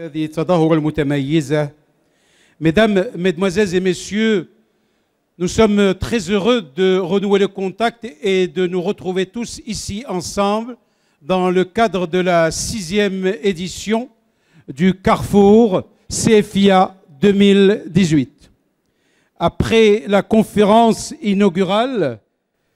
هذه التظاهرة المتميزة. Mesdames, Mesdemoiselles et Messieurs, nous sommes très heureux de renouer le contact et de nous retrouver tous ici ensemble dans le cadre de la 6e édition du Carrefour CFIA 2018. Après la conférence inaugurale,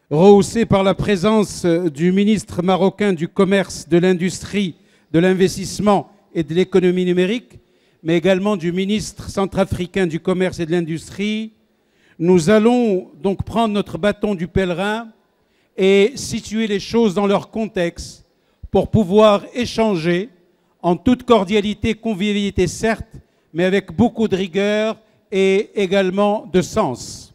rehaussée par la présence du ministre marocain du Commerce, de l'Industrie, de l'Investissement et de l'Économie numérique, mais également du ministre centrafricain du Commerce et de l'Industrie, nous allons donc prendre notre bâton du pèlerin et situer les choses dans leur contexte pour pouvoir échanger en toute cordialité, convivialité certes, mais avec beaucoup de rigueur et également de sens.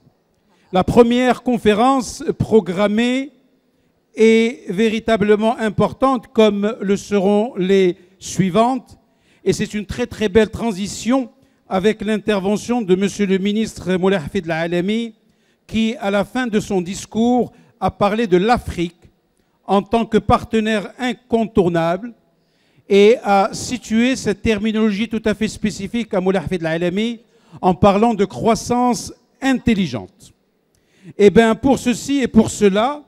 La première conférence programmée est véritablement importante, comme le seront les suivantes. Et c'est une très très belle transition avec l'intervention de Monsieur le ministre Moulay Hafid Al-Alami, qui, à la fin de son discours, a parlé de l'Afrique en tant que partenaire incontournable et a situé cette terminologie tout à fait spécifique à Moulay Hafid Al-Alami en parlant de croissance intelligente. Eh bien, pour ceci et pour cela,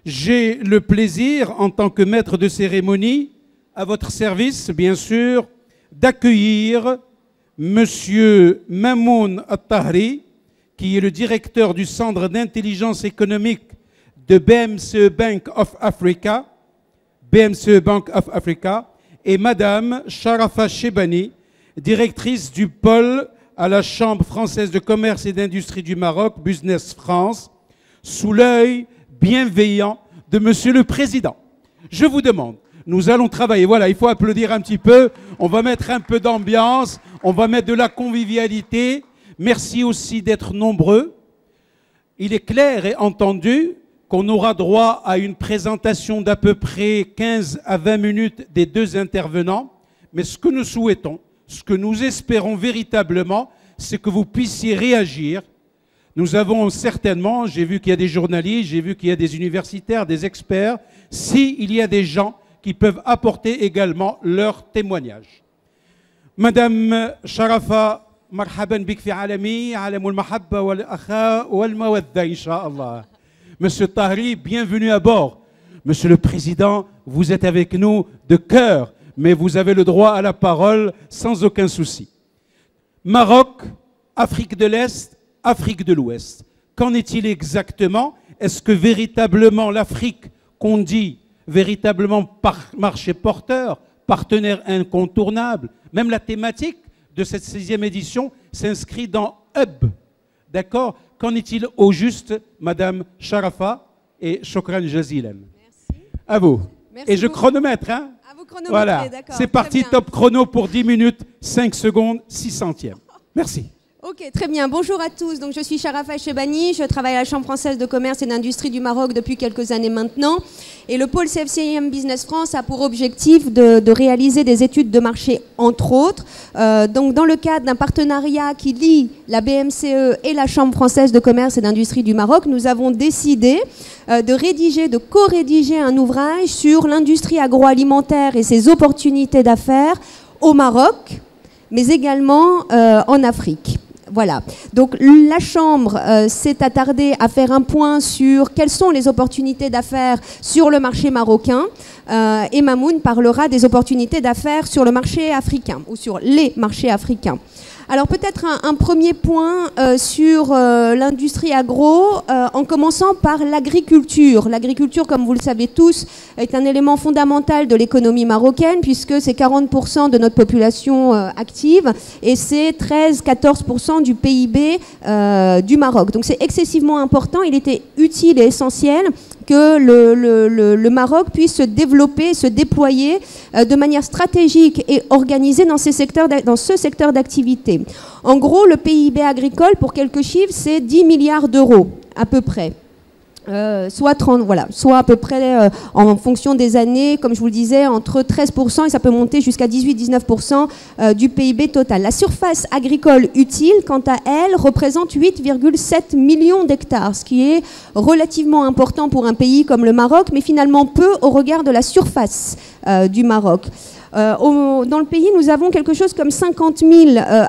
j'ai le plaisir, en tant que maître de cérémonie, à votre service, bien sûr, d'accueillir Monsieur Mamoun At-Tahri, qui est le directeur du Centre d'intelligence économique de BMCE Bank of Africa, et Madame Sharafa Chebani, directrice du pôle à la Chambre française de commerce et d'industrie du Maroc, Business France, sous l'œil bienveillant de Monsieur le Président. Je vous demande, nous allons travailler, voilà, il faut applaudir un petit peu, on va mettre un peu d'ambiance, on va mettre de la convivialité. Merci aussi d'être nombreux. Il est clair et entendu qu'on aura droit à une présentation d'à peu près 15 à 20 minutes des deux intervenants, mais ce que nous souhaitons, ce que nous espérons véritablement, c'est que vous puissiez réagir. Nous avons certainement, j'ai vu qu'il y a des journalistes, j'ai vu qu'il y a des universitaires, des experts, s'il y a des gens qui peuvent apporter également leur témoignage. Madame Sharafa, marhaban bik fi alami, alamul mahabba wal akha wal mawadda, incha'Allah. Monsieur Tahri, bienvenue à bord. Monsieur le Président, vous êtes avec nous de cœur, mais vous avez le droit à la parole sans aucun souci. Maroc, Afrique de l'Est, Afrique de l'Ouest. Qu'en est-il exactement? Est-ce que véritablement l'Afrique qu'on dit véritablement marché porteur, partenaire incontournable, même la thématique de cette 6e édition s'inscrit dans Hub. D'accord? Qu'en est-il au juste, Madame Sharafa et Shokran Jazilan? Merci. À vous. Merci et je beaucoup. Chronomètre, hein? À vous chronométrer, voilà. C'est parti, top chrono pour 10 minutes, 5 secondes, 6 centièmes. Merci. Ok, très bien. Bonjour à tous. Donc, je suis Sharafa Chebani. Je travaille à la Chambre française de commerce et d'industrie du Maroc depuis quelques années maintenant. Et le pôle CFCIM Business France a pour objectif de réaliser des études de marché, entre autres. Donc, dans le cadre d'un partenariat qui lie la BMCE et la Chambre française de commerce et d'industrie du Maroc, nous avons décidé de co-rédiger un ouvrage sur l'industrie agroalimentaire et ses opportunités d'affaires au Maroc, mais également en Afrique. Voilà. Donc la Chambre s'est attardée à faire un point sur quelles sont les opportunités d'affaires sur le marché marocain et Mamoun parlera des opportunités d'affaires sur le marché africain ou sur les marchés africains. Alors peut-être un premier point sur l'industrie agro, en commençant par l'agriculture. L'agriculture, comme vous le savez tous, est un élément fondamental de l'économie marocaine puisque c'est 40% de notre population active et c'est 13-14% du PIB du Maroc. Donc c'est excessivement important, il était utile et essentiel que le Maroc puisse se développer, se déployer de manière stratégique et organisée dans ce secteur d'activité. En gros, le PIB agricole, pour quelques chiffres, c'est 10 milliards d'euros à peu près. Soit à peu près en fonction des années, comme je vous le disais, entre 13% et ça peut monter jusqu'à 18-19% du PIB total. La surface agricole utile, quant à elle, représente 8,7 millions d'hectares, ce qui est relativement important pour un pays comme le Maroc, mais finalement peu au regard de la surface du Maroc. Dans le pays, nous avons quelque chose comme 50 000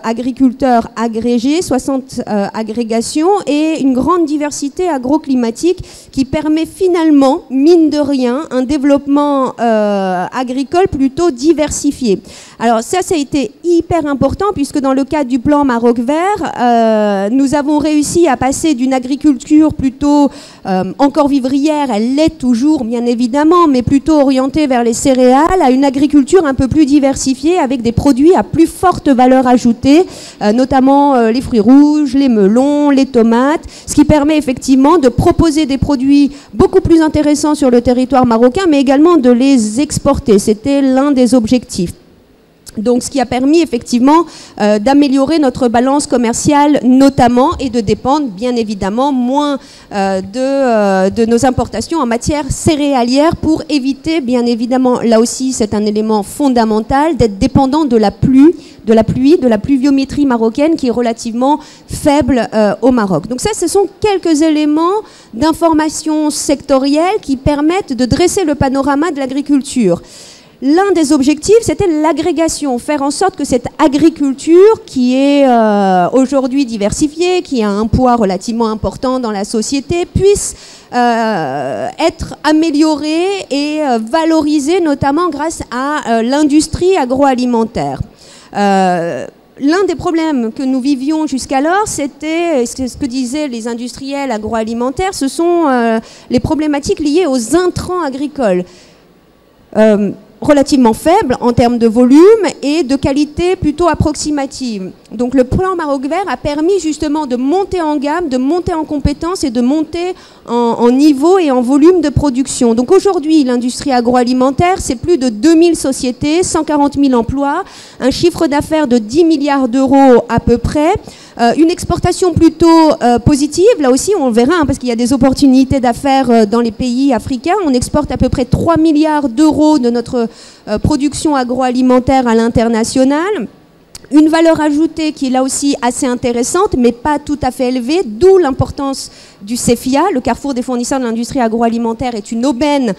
agriculteurs agrégés, 60 agrégations et une grande diversité agroclimatique qui permet finalement, mine de rien, un développement agricole plutôt diversifié. Alors ça a été hyper important puisque dans le cadre du plan Maroc Vert, nous avons réussi à passer d'une agriculture plutôt encore vivrière, elle l'est toujours bien évidemment, mais plutôt orientée vers les céréales, à une agriculture un peu plus diversifiée avec des produits à plus forte valeur ajoutée, notamment les fruits rouges, les melons, les tomates, ce qui permet effectivement de proposer des produits beaucoup plus intéressants sur le territoire marocain, mais également de les exporter. C'était l'un des objectifs. Donc, ce qui a permis effectivement d'améliorer notre balance commerciale notamment et de dépendre bien évidemment moins de nos importations en matière céréalière pour éviter bien évidemment, là aussi c'est un élément fondamental, d'être dépendant de la pluie, de la pluviométrie marocaine qui est relativement faible au Maroc. Donc ça, ce sont quelques éléments d'information sectorielle qui permettent de dresser le panorama de l'agriculture. L'un des objectifs, c'était l'agrégation, faire en sorte que cette agriculture qui est aujourd'hui diversifiée, qui a un poids relativement important dans la société, puisse être améliorée et valorisée, notamment grâce à l'industrie agroalimentaire. L'un des problèmes que nous vivions jusqu'alors, c'était ce que disaient les industriels agroalimentaires, ce sont les problématiques liées aux intrants agricoles. Relativement faible en termes de volume et de qualité plutôt approximative. Donc le plan Maroc Vert a permis justement de monter en gamme, de monter en compétences et de monter en niveau et en volume de production. Donc aujourd'hui, l'industrie agroalimentaire, c'est plus de 2000 sociétés, 140 000 emplois, un chiffre d'affaires de 10 milliards d'euros à peu près, une exportation plutôt positive, là aussi on le verra, hein, parce qu'il y a des opportunités d'affaires dans les pays africains. On exporte à peu près 3 milliards d'euros de notre production agroalimentaire à l'international. Une valeur ajoutée qui est là aussi assez intéressante, mais pas tout à fait élevée, d'où l'importance du CEFIA. Le Carrefour des fournisseurs de l'industrie agroalimentaire est une aubaine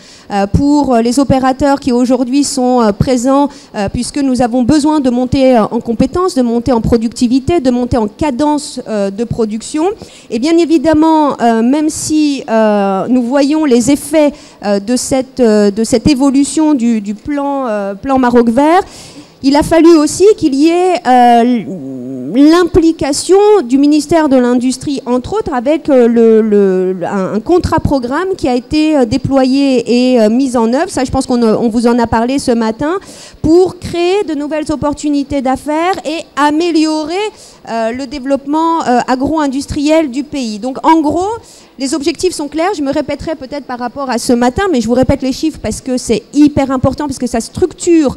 pour les opérateurs qui aujourd'hui sont présents, puisque nous avons besoin de monter en compétences, de monter en productivité, de monter en cadence de production. Et bien évidemment, même si nous voyons les effets de cette évolution du plan Maroc Vert, il a fallu aussi qu'il y ait l'implication du ministère de l'Industrie, entre autres, avec un contrat-programme qui a été déployé et mis en œuvre. Ça, je pense qu'on vous en a parlé ce matin, pour créer de nouvelles opportunités d'affaires et améliorer le développement agro-industriel du pays. Donc, en gros, les objectifs sont clairs. Je me répéterai peut-être par rapport à ce matin, mais je vous répète les chiffres parce que c'est hyper important, parce que ça structure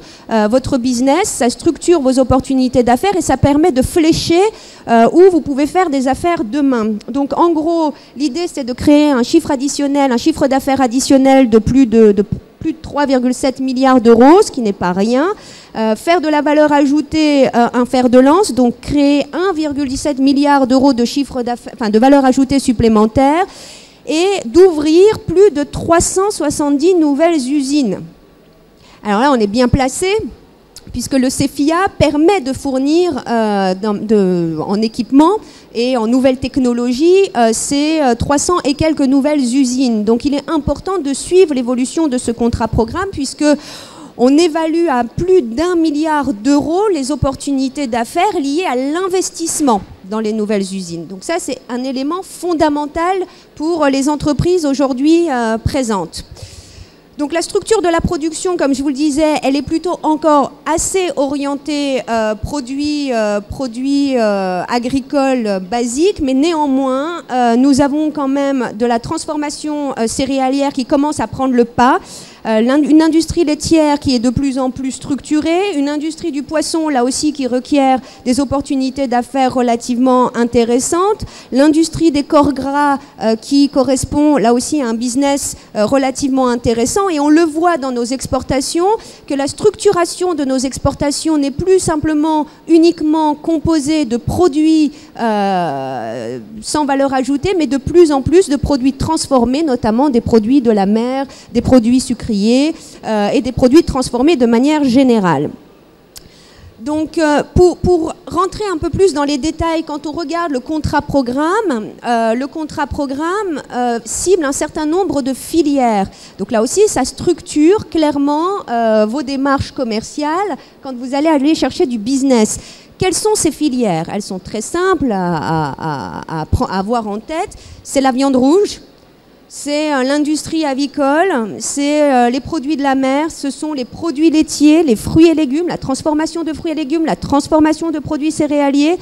votre business, ça structure vos opportunités d'affaires et ça permet de flécher où vous pouvez faire des affaires demain. Donc en gros, l'idée c'est de créer un chiffre additionnel, un chiffre d'affaires additionnel de plus de 3,7 milliards d'euros, ce qui n'est pas rien. Faire de la valeur ajoutée un fer de lance, donc créer 1,17 milliard d'euros de chiffre d'affaires, enfin de valeur ajoutée supplémentaire, et d'ouvrir plus de 370 nouvelles usines. Alors là, on est bien placé, puisque le CEFIA permet de fournir en équipement et en nouvelles technologies ces 300 et quelques nouvelles usines. Donc il est important de suivre l'évolution de ce contrat-programme, puisque on évalue à plus d'1 milliard d'euros les opportunités d'affaires liées à l'investissement dans les nouvelles usines. Donc ça, c'est un élément fondamental pour les entreprises aujourd'hui présentes. Donc la structure de la production, comme je vous le disais, elle est plutôt encore assez orientée produits agricoles basiques, mais néanmoins, nous avons quand même de la transformation céréalière qui commence à prendre le pas. Une industrie laitière qui est de plus en plus structurée, une industrie du poisson là aussi qui requiert des opportunités d'affaires relativement intéressantes, l'industrie des corps gras qui correspond là aussi à un business relativement intéressant, et on le voit dans nos exportations que la structuration de nos exportations n'est plus simplement uniquement composée de produits sans valeur ajoutée, mais de plus en plus de produits transformés, notamment des produits de la mer, des produits sucriers et des produits transformés de manière générale. Donc, pour rentrer un peu plus dans les détails, quand on regarde le contrat programme cible un certain nombre de filières. Donc là aussi, ça structure clairement vos démarches commerciales quand vous allez aller chercher du business. Quelles sont ces filières? Elles sont très simples à avoir en tête. C'est la viande rouge. C'est l'industrie avicole, c'est les produits de la mer, ce sont les produits laitiers, les fruits et légumes, la transformation de fruits et légumes, la transformation de produits céréaliers,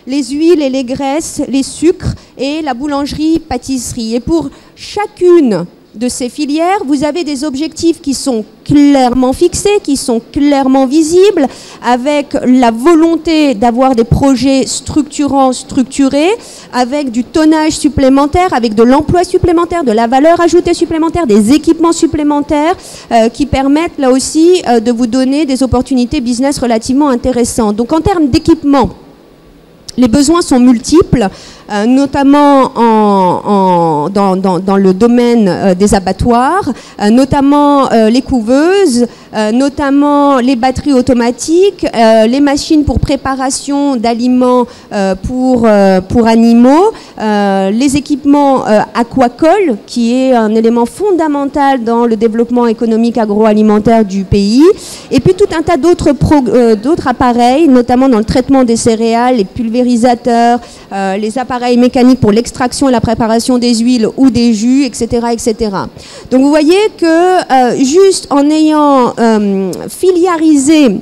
les huiles et les graisses, les sucres et la boulangerie-pâtisserie. Et pour chacune de ces filières, vous avez des objectifs qui sont clairement fixés, qui sont clairement visibles, avec la volonté d'avoir des projets structurants, structurés, avec du tonnage supplémentaire, avec de l'emploi supplémentaire, de la valeur ajoutée supplémentaire, des équipements supplémentaires qui permettent là aussi de vous donner des opportunités business relativement intéressantes. Donc en termes d'équipement, les besoins sont multiples, notamment dans le domaine des abattoirs, notamment les couveuses, notamment les batteries automatiques, les machines pour préparation d'aliments pour animaux, les équipements aquacoles, qui est un élément fondamental dans le développement économique agroalimentaire du pays, et puis tout un tas d'autres appareils, notamment dans le traitement des céréales, les pulvérisateurs, les appareils mécaniques pour l'extraction et la préparation des huiles ou des jus, etc., etc. Donc vous voyez que juste en ayant filiarisé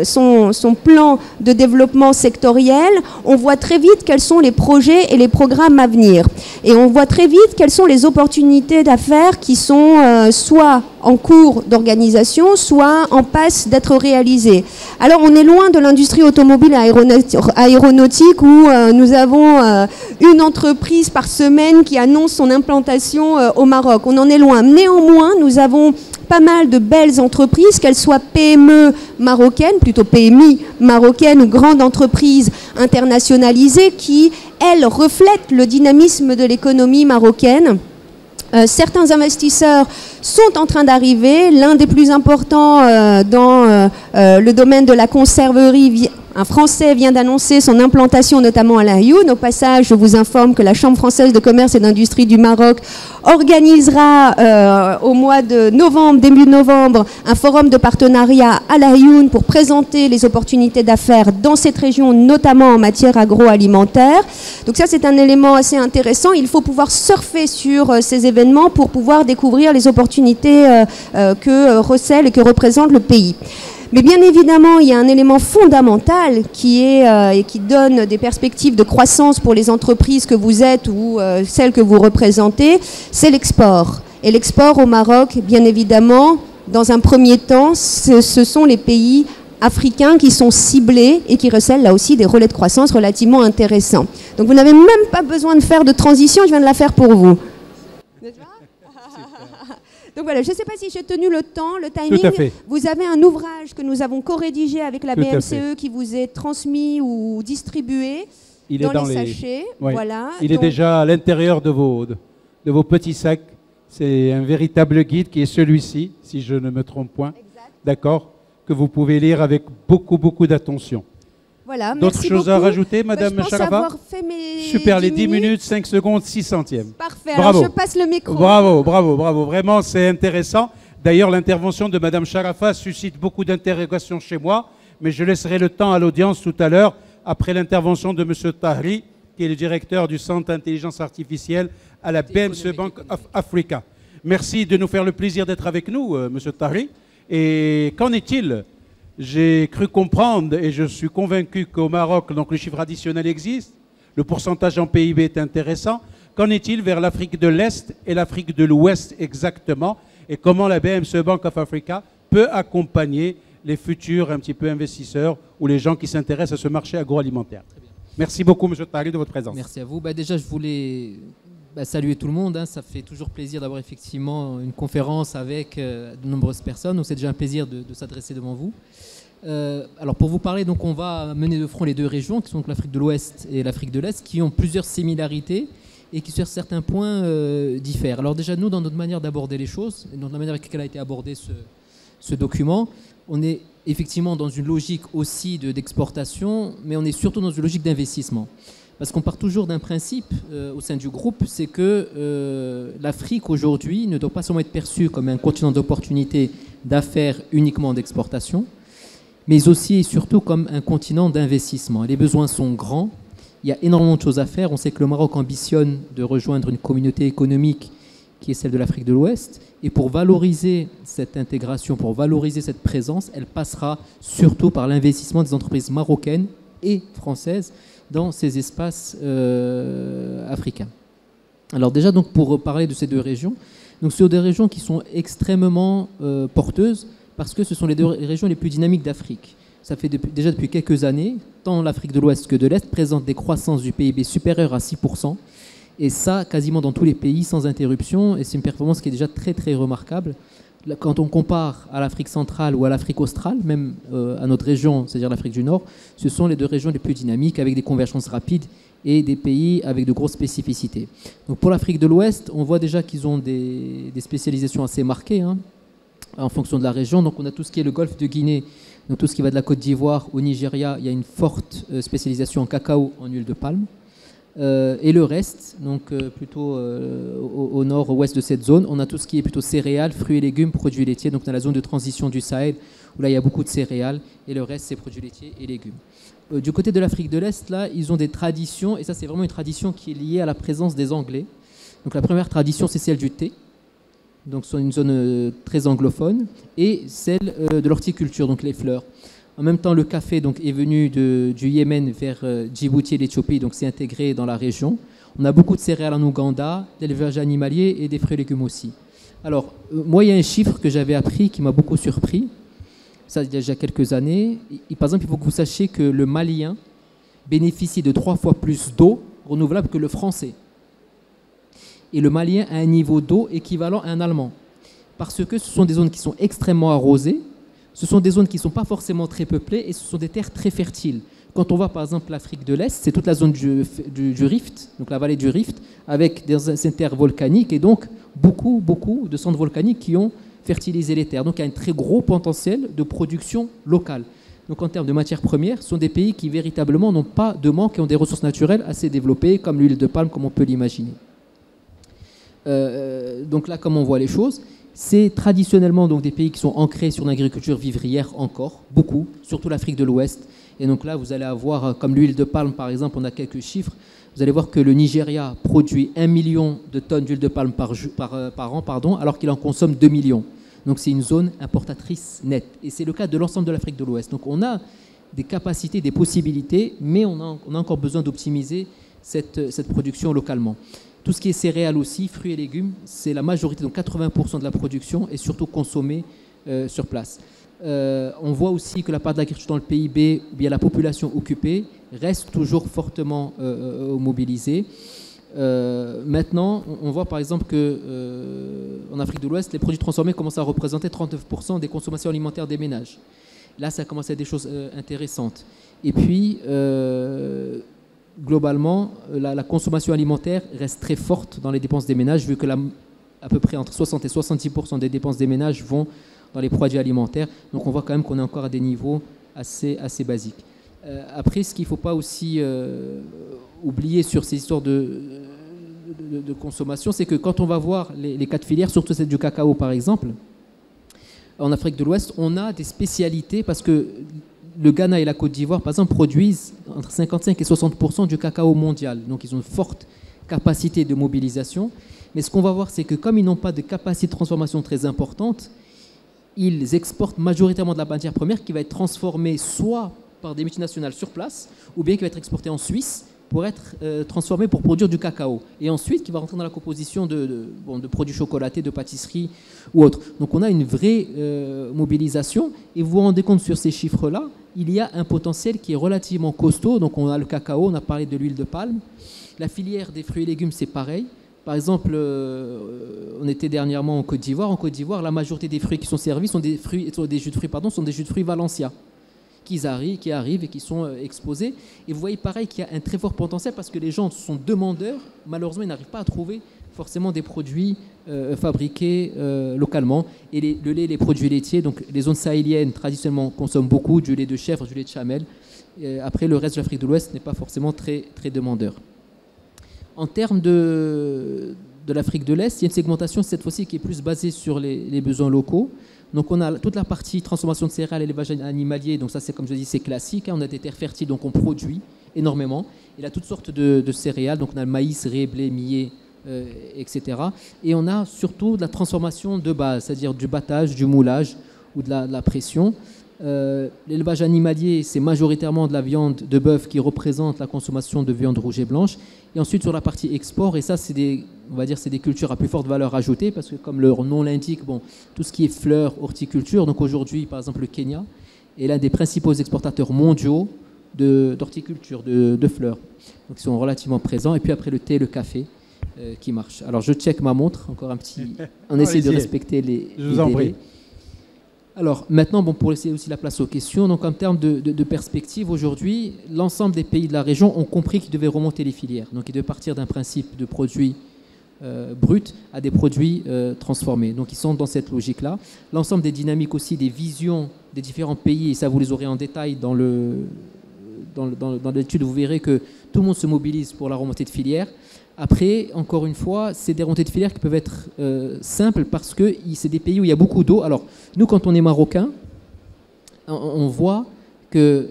son plan de développement sectoriel, on voit très vite quels sont les projets et les programmes à venir. Et on voit très vite quelles sont les opportunités d'affaires qui sont soit en cours d'organisation, soit en passe d'être réalisées. Alors on est loin de l'industrie automobile aéronautique où nous avons une entreprise par semaine qui annonce son implantation au Maroc. On en est loin. Néanmoins, nous avons pas mal de belles entreprises, qu'elles soient PME marocaines, plutôt PMI marocaines ou grandes entreprises internationalisées qui, elles, reflètent le dynamisme de l'économie marocaine. Certains investisseurs sont en train d'arriver. L'un des plus importants dans le domaine de la conserverie, un Français vient d'annoncer son implantation notamment à La Laayoune. Au passage, je vous informe que la Chambre française de commerce et d'industrie du Maroc organisera au mois de novembre, début novembre, un forum de partenariat à La Laayoune pour présenter les opportunités d'affaires dans cette région, notamment en matière agroalimentaire. Donc ça, c'est un élément assez intéressant. Il faut pouvoir surfer sur ces événements pour pouvoir découvrir les opportunités que recèle et que représente le pays. Mais bien évidemment, il y a un élément fondamental qui est et qui donne des perspectives de croissance pour les entreprises que vous êtes ou celles que vous représentez, c'est l'export. Et l'export au Maroc, bien évidemment, dans un premier temps, ce sont les pays africains qui sont ciblés et qui recèlent là aussi des relais de croissance relativement intéressants. Donc vous n'avez même pas besoin de faire de transition, je viens de la faire pour vous. Donc voilà, je ne sais pas si j'ai tenu le temps, le timing. Tout à fait. Vous avez un ouvrage que nous avons co-rédigé avec la BMCE qui vous est transmis ou distribué dans les sachets. Oui. Voilà. Il est déjà à l'intérieur de vos petits sacs. C'est un véritable guide qui est celui-ci, si je ne me trompe point. D'accord, que vous pouvez lire avec beaucoup d'attention. Voilà, d'autres choses à rajouter, Madame Charafa? Super, les 10 minutes, 5 secondes, 6 centièmes. Parfait, bravo. Alors je passe le micro. Bravo. Vraiment, c'est intéressant. D'ailleurs, l'intervention de Madame Charafa suscite beaucoup d'interrogations chez moi, mais je laisserai le temps à l'audience tout à l'heure, après l'intervention de Monsieur Tahri, qui est le directeur du Centre d'intelligence artificielle à la BMCE Bank of Africa. Merci de nous faire le plaisir d'être avec nous, Monsieur Tahri. Et qu'en est-il? J'ai cru comprendre et je suis convaincu qu'au Maroc, donc, le chiffre additionnel existe, le pourcentage en PIB est intéressant. Qu'en est-il vers l'Afrique de l'Est et l'Afrique de l'Ouest exactement? Et comment la BMCE Bank of Africa peut accompagner les futurs un petit peu investisseurs ou les gens qui s'intéressent à ce marché agroalimentaire? Merci beaucoup, M. Tahri, de votre présence. Merci à vous. Déjà, je voulais saluer tout le monde. Ça fait toujours plaisir d'avoir effectivement une conférence avec de nombreuses personnes. Donc, c'est déjà un plaisir de s'adresser devant vous. Alors pour vous parler, donc on va mener de front les deux régions, qui sont donc l'Afrique de l'Ouest et l'Afrique de l'Est, qui ont plusieurs similarités et qui sur certains points diffèrent. Alors déjà, nous, dans notre manière d'aborder les choses, et dans la manière avec laquelle a été abordé ce document, on est effectivement dans une logique aussi d'exportation, mais on est surtout dans une logique d'investissement. Parce qu'on part toujours d'un principe au sein du groupe, c'est que l'Afrique aujourd'hui ne doit pas seulement être perçue comme un continent d'opportunités d'affaires uniquement d'exportation, mais aussi et surtout comme un continent d'investissement. Les besoins sont grands, il y a énormément de choses à faire. On sait que le Maroc ambitionne de rejoindre une communauté économique qui est celle de l'Afrique de l'Ouest, et pour valoriser cette intégration, pour valoriser cette présence, elle passera surtout par l'investissement des entreprises marocaines et françaises dans ces espaces africains. Alors déjà, donc, pour parler de ces deux régions, donc, ce sont des régions qui sont extrêmement porteuses, parce que ce sont les deux régions les plus dynamiques d'Afrique. Ça fait déjà depuis quelques années, tant l'Afrique de l'Ouest que de l'Est présentent des croissances du PIB supérieures à 6%, et ça quasiment dans tous les pays sans interruption, et c'est une performance qui est déjà très très remarquable. Quand on compare à l'Afrique centrale ou à l'Afrique australe, même à notre région, c'est-à-dire l'Afrique du Nord, ce sont les deux régions les plus dynamiques, avec des convergences rapides et des pays avec de grosses spécificités. Donc pour l'Afrique de l'Ouest, on voit déjà qu'ils ont des spécialisations assez marquées, en fonction de la région. Donc on a tout ce qui est le golfe de Guinée, donc tout ce qui va de la Côte d'Ivoire au Nigeria, il y a une forte spécialisation en cacao, en huile de palme. Et le reste, donc plutôt au nord, au ouest de cette zone, on a tout ce qui est plutôt céréales, fruits et légumes, produits laitiers, donc dans la zone de transition du Sahel, où là il y a beaucoup de céréales, et le reste c'est produits laitiers et légumes. Du côté de l'Afrique de l'Est, là, ils ont des traditions, et ça c'est vraiment une tradition qui est liée à la présence des Anglais. Donc la première tradition, c'est celle du thé, donc c'est une zone très anglophone, et celle de l'horticulture, donc les fleurs. En même temps, le café donc, est venu du Yémen vers Djibouti et l'Éthiopie, donc c'est intégré dans la région. On a beaucoup de céréales en Ouganda, d'élevage animalier et des fruits et légumes aussi. Alors, moi, il y a un chiffre que j'avais appris qui m'a beaucoup surpris, ça il y a déjà quelques années. Par exemple, il faut que vous sachiez que le Malien bénéficie de 3 fois plus d'eau renouvelable que le Français. Et le Malien a un niveau d'eau équivalent à un Allemand. Parce que ce sont des zones qui sont extrêmement arrosées, ce sont des zones qui ne sont pas forcément très peuplées et ce sont des terres très fertiles. Quand on voit par exemple l'Afrique de l'Est, c'est toute la zone du Rift, donc la vallée du Rift, avec des terres volcaniques et donc beaucoup de centres volcaniques qui ont fertilisé les terres. Donc il y a un très gros potentiel de production locale. Donc en termes de matières premières, ce sont des pays qui véritablement n'ont pas de manque et ont des ressources naturelles assez développées, comme l'huile de palme, comme on peut l'imaginer. Donc là, comme on voit les choses, c'est traditionnellement donc des pays qui sont ancrés sur une agriculture vivrière encore, beaucoup, surtout l'Afrique de l'Ouest. Et donc là, vous allez avoir, comme l'huile de palme par exemple, on a quelques chiffres, vous allez voir que le Nigeria produit 1 million de tonnes d'huile de palme par an, alors qu'il en consomme 2 millions. Donc c'est une zone importatrice nette. Et c'est le cas de l'ensemble de l'Afrique de l'Ouest. Donc on a des capacités, des possibilités, mais on a encore besoin d'optimiser cette production localement. Tout ce qui est céréales aussi, fruits et légumes, c'est la majorité, donc 80% de la production est surtout consommée sur place. On voit aussi que la part de l'agriculture dans le PIB, ou bien la population occupée, reste toujours fortement mobilisée. Maintenant, on voit par exemple qu'en Afrique de l'Ouest, les produits transformés commencent à représenter 39% des consommations alimentaires des ménages. Là, ça commence à être des choses intéressantes. Et puis, globalement, la consommation alimentaire reste très forte dans les dépenses des ménages, vu que à peu près entre 60 et 70% des dépenses des ménages vont dans les produits alimentaires. Donc on voit quand même qu'on est encore à des niveaux assez basiques. Après, ce qu'il ne faut pas aussi oublier sur ces histoires de consommation, c'est que quand on va voir les cas de filière, surtout celle du cacao par exemple, en Afrique de l'Ouest, on a des spécialités parce que le Ghana et la Côte d'Ivoire, par exemple, produisent entre 55 et 60% du cacao mondial. Donc, ils ont une forte capacité de mobilisation. Mais ce qu'on va voir, c'est que comme ils n'ont pas de capacité de transformation très importante, ils exportent majoritairement de la matière première qui va être transformée soit par des multinationales sur place, ou bien qui va être exportée en Suisse pour être transformée pour produire du cacao. Et ensuite, qui va rentrer dans la composition de produits chocolatés, de pâtisseries ou autres. Donc, on a une vraie mobilisation. Et vous vous rendez compte sur ces chiffres-là, il y a un potentiel qui est relativement costaud. Donc on a le cacao, on a parlé de l'huile de palme. La filière des fruits et légumes, c'est pareil. Par exemple, on était dernièrement en Côte d'Ivoire. En Côte d'Ivoire, la majorité des fruits qui sont servis sont des jus de fruits Valencia. qui arrivent et qui sont exposés. Et vous voyez pareil qu'il y a un très fort potentiel parce que les gens sont demandeurs. Malheureusement, ils n'arrivent pas à trouver forcément des produits fabriqués localement. Et le lait, les produits laitiers, donc les zones sahéliennes traditionnellement consomment beaucoup du lait de chèvre, du lait de chamel. Après, le reste de l'Afrique de l'Ouest n'est pas forcément très, très demandeur. En termes de l'Afrique de l'Est, il y a une segmentation cette fois-ci qui est plus basée sur les besoins locaux. Donc on a toute la partie transformation de céréales, élevage animalier, donc ça c'est comme je dis c'est classique, hein. On a des terres fertiles donc on produit énormément. Il y a toutes sortes de céréales, donc on a le maïs, riz, blé, millet, etc. Et on a surtout de la transformation de base, c'est-à-dire du battage, du moulage ou de la pression. L'élevage animalier, c'est majoritairement de la viande de bœuf qui représente la consommation de viande rouge et blanche. Et ensuite, sur la partie export, et ça, c'est des cultures à plus forte valeur ajoutée, parce que comme leur nom l'indique, bon, tout ce qui est fleurs, horticulture, donc aujourd'hui, par exemple, le Kenya est l'un des principaux exportateurs mondiaux d'horticulture, de fleurs. Donc, ils sont relativement présents. Et puis après, le thé et le café qui marchent. Alors, je check ma montre, encore un petit... On essaie de respecter les délais. Alors maintenant, bon, pour laisser aussi la place aux questions, donc en termes de perspective, aujourd'hui, l'ensemble des pays de la région ont compris qu'ils devaient remonter les filières. Donc ils devaient partir d'un principe de produits bruts à des produits transformés. Donc ils sont dans cette logique-là. L'ensemble des dynamiques aussi, des visions des différents pays, et ça vous les aurez en détail dans l'étude, vous verrez que tout le monde se mobilise pour la remontée de filières. Après, encore une fois, c'est des remontées de filières qui peuvent être simples parce que c'est des pays où il y a beaucoup d'eau. Alors, nous, quand on est marocain, on voit que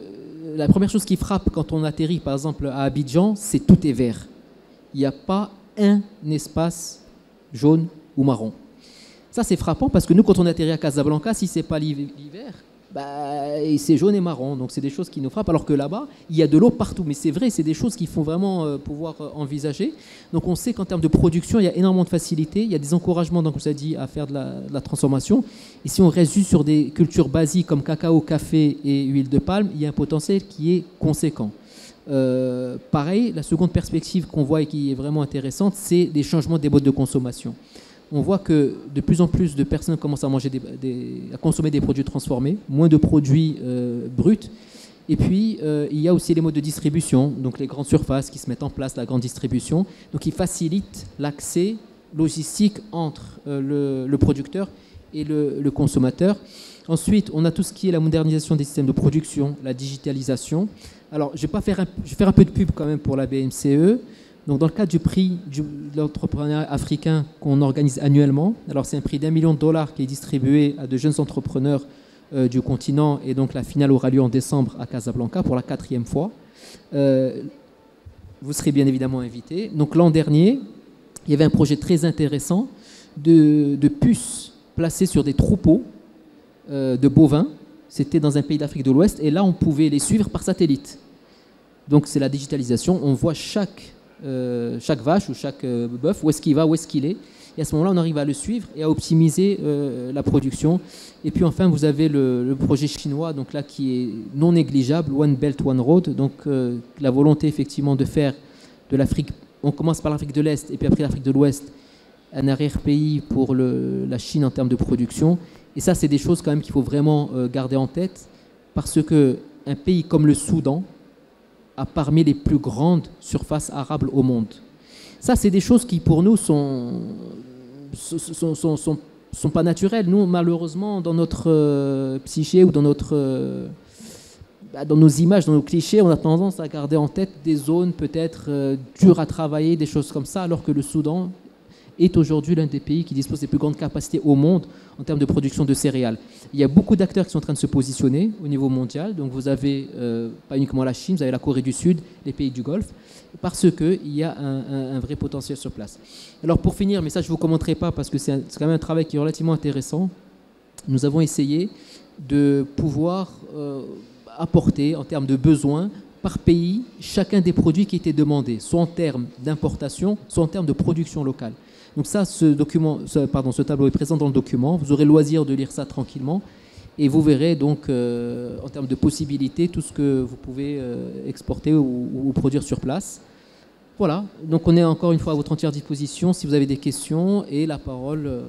la première chose qui frappe quand on atterrit, par exemple, à Abidjan, c'est tout est vert. Il n'y a pas un espace jaune ou marron. Ça, c'est frappant parce que nous, quand on atterrit à Casablanca, si ce n'est pas l'hiver, c'est jaune et marron. Donc, c'est des choses qui nous frappent. Alors que là-bas, il y a de l'eau partout. Mais c'est vrai, c'est des choses qu'il faut vraiment pouvoir envisager. Donc, on sait qu'en termes de production, il y a énormément de facilité. Il y a des encouragements, donc, comme ça dit, à faire de la transformation. Et si on reste juste sur des cultures basiques comme cacao, café et huile de palme, il y a un potentiel qui est conséquent. Pareil, la seconde perspective qu'on voit et qui est vraiment intéressante, c'est des changements des modes de consommation. On voit que de plus en plus de personnes commencent à manger à consommer des produits transformés, moins de produits bruts. Et puis, il y a aussi les modes de distribution, donc les grandes surfaces qui se mettent en place, la grande distribution, donc qui facilitent l'accès logistique entre le producteur et le consommateur. Ensuite, on a tout ce qui est la modernisation des systèmes de production, la digitalisation. Alors, je vais faire un peu de pub quand même pour la BMCE. Donc, dans le cadre du prix de l'entrepreneuriat africain qu'on organise annuellement, alors c'est un prix d'$1 million qui est distribué à de jeunes entrepreneurs du continent, et donc la finale aura lieu en décembre à Casablanca pour la 4e fois. Vous serez bien évidemment invités. Donc l'an dernier, il y avait un projet très intéressant de puces placées sur des troupeaux de bovins. C'était dans un pays d'Afrique de l'Ouest, et là on pouvait les suivre par satellite. Donc c'est la digitalisation, on voit chaque vache ou chaque bœuf, où est-ce qu'il va, où est-ce qu'il est. Et à ce moment-là, on arrive à le suivre et à optimiser la production. Et puis enfin, vous avez le projet chinois, donc là, qui est non négligeable, One Belt, One Road. Donc la volonté effectivement de faire de l'Afrique, on commence par l'Afrique de l'Est et puis après l'Afrique de l'Ouest, un arrière-pays pour la Chine en termes de production. Et ça, c'est des choses quand même qu'il faut vraiment garder en tête, parce qu'un pays comme le Soudan a parmi les plus grandes surfaces arables au monde. Ça, c'est des choses qui, pour nous, sont pas naturelles. Nous, malheureusement, dans notre psyché ou dans nos images, dans nos clichés, on a tendance à garder en tête des zones peut-être dures à travailler, des choses comme ça, alors que le Soudan est aujourd'hui l'un des pays qui dispose des plus grandes capacités au monde en termes de production de céréales. Il y a beaucoup d'acteurs qui sont en train de se positionner au niveau mondial. Donc vous avez pas uniquement la Chine, vous avez la Corée du Sud, les pays du Golfe, parce qu'il y a un vrai potentiel sur place. Alors pour finir, mais ça je ne vous commenterai pas parce que c'est quand même un travail qui est relativement intéressant, nous avons essayé de pouvoir apporter en termes de besoins par pays chacun des produits qui étaient demandés, soit en termes d'importation, soit en termes de production locale. Donc ça, ce tableau est présent dans le document. Vous aurez le loisir de lire ça tranquillement. Et vous verrez donc, en termes de possibilités, tout ce que vous pouvez exporter ou produire sur place. Voilà. Donc on est encore une fois à votre entière disposition si vous avez des questions. Et la parole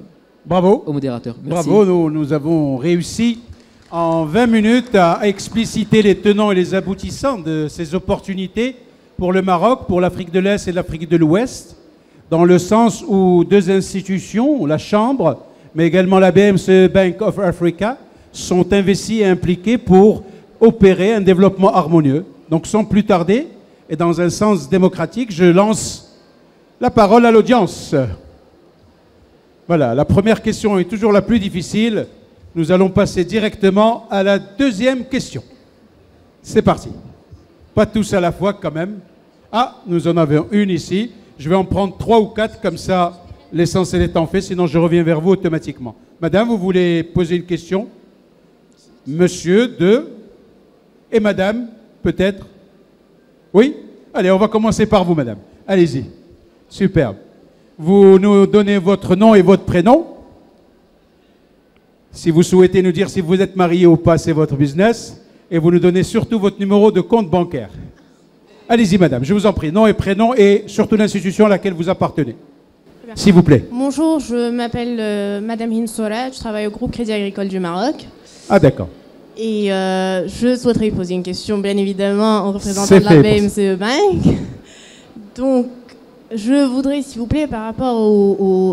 Bravo. au modérateur. Merci. Bravo, nous avons réussi en 20 minutes à expliciter les tenants et les aboutissants de ces opportunités pour le Maroc, pour l'Afrique de l'Est et l'Afrique de l'Ouest, dans le sens où deux institutions, la Chambre, mais également la BMC Bank of Africa, sont investies et impliquées pour opérer un développement harmonieux. Donc sans plus tarder, et dans un sens démocratique, je lance la parole à l'audience. Voilà, la première question est toujours la plus difficile. Nous allons passer directement à la deuxième question. C'est parti. Pas tous à la fois quand même. Ah, nous en avons une ici. Je vais en prendre 3 ou 4, comme ça l'essentiel étant fait, sinon je reviens vers vous automatiquement. Madame, vous voulez poser une question? Monsieur, 2. Et madame, peut-être? Oui? Allez, on va commencer par vous, madame. Allez-y. Superbe. Vous nous donnez votre nom et votre prénom. Si vous souhaitez nous dire si vous êtes marié ou pas, c'est votre business. Et vous nous donnez surtout votre numéro de compte bancaire. Allez-y, madame, je vous en prie. Nom et prénom et surtout l'institution à laquelle vous appartenez. S'il vous plaît. Bonjour, je m'appelle Madame Hinsora, je travaille au groupe Crédit Agricole du Maroc. Ah, d'accord. Et je souhaiterais poser une question, bien évidemment, en représentant de la BMCE Bank. Donc, je voudrais, s'il vous plaît, par rapport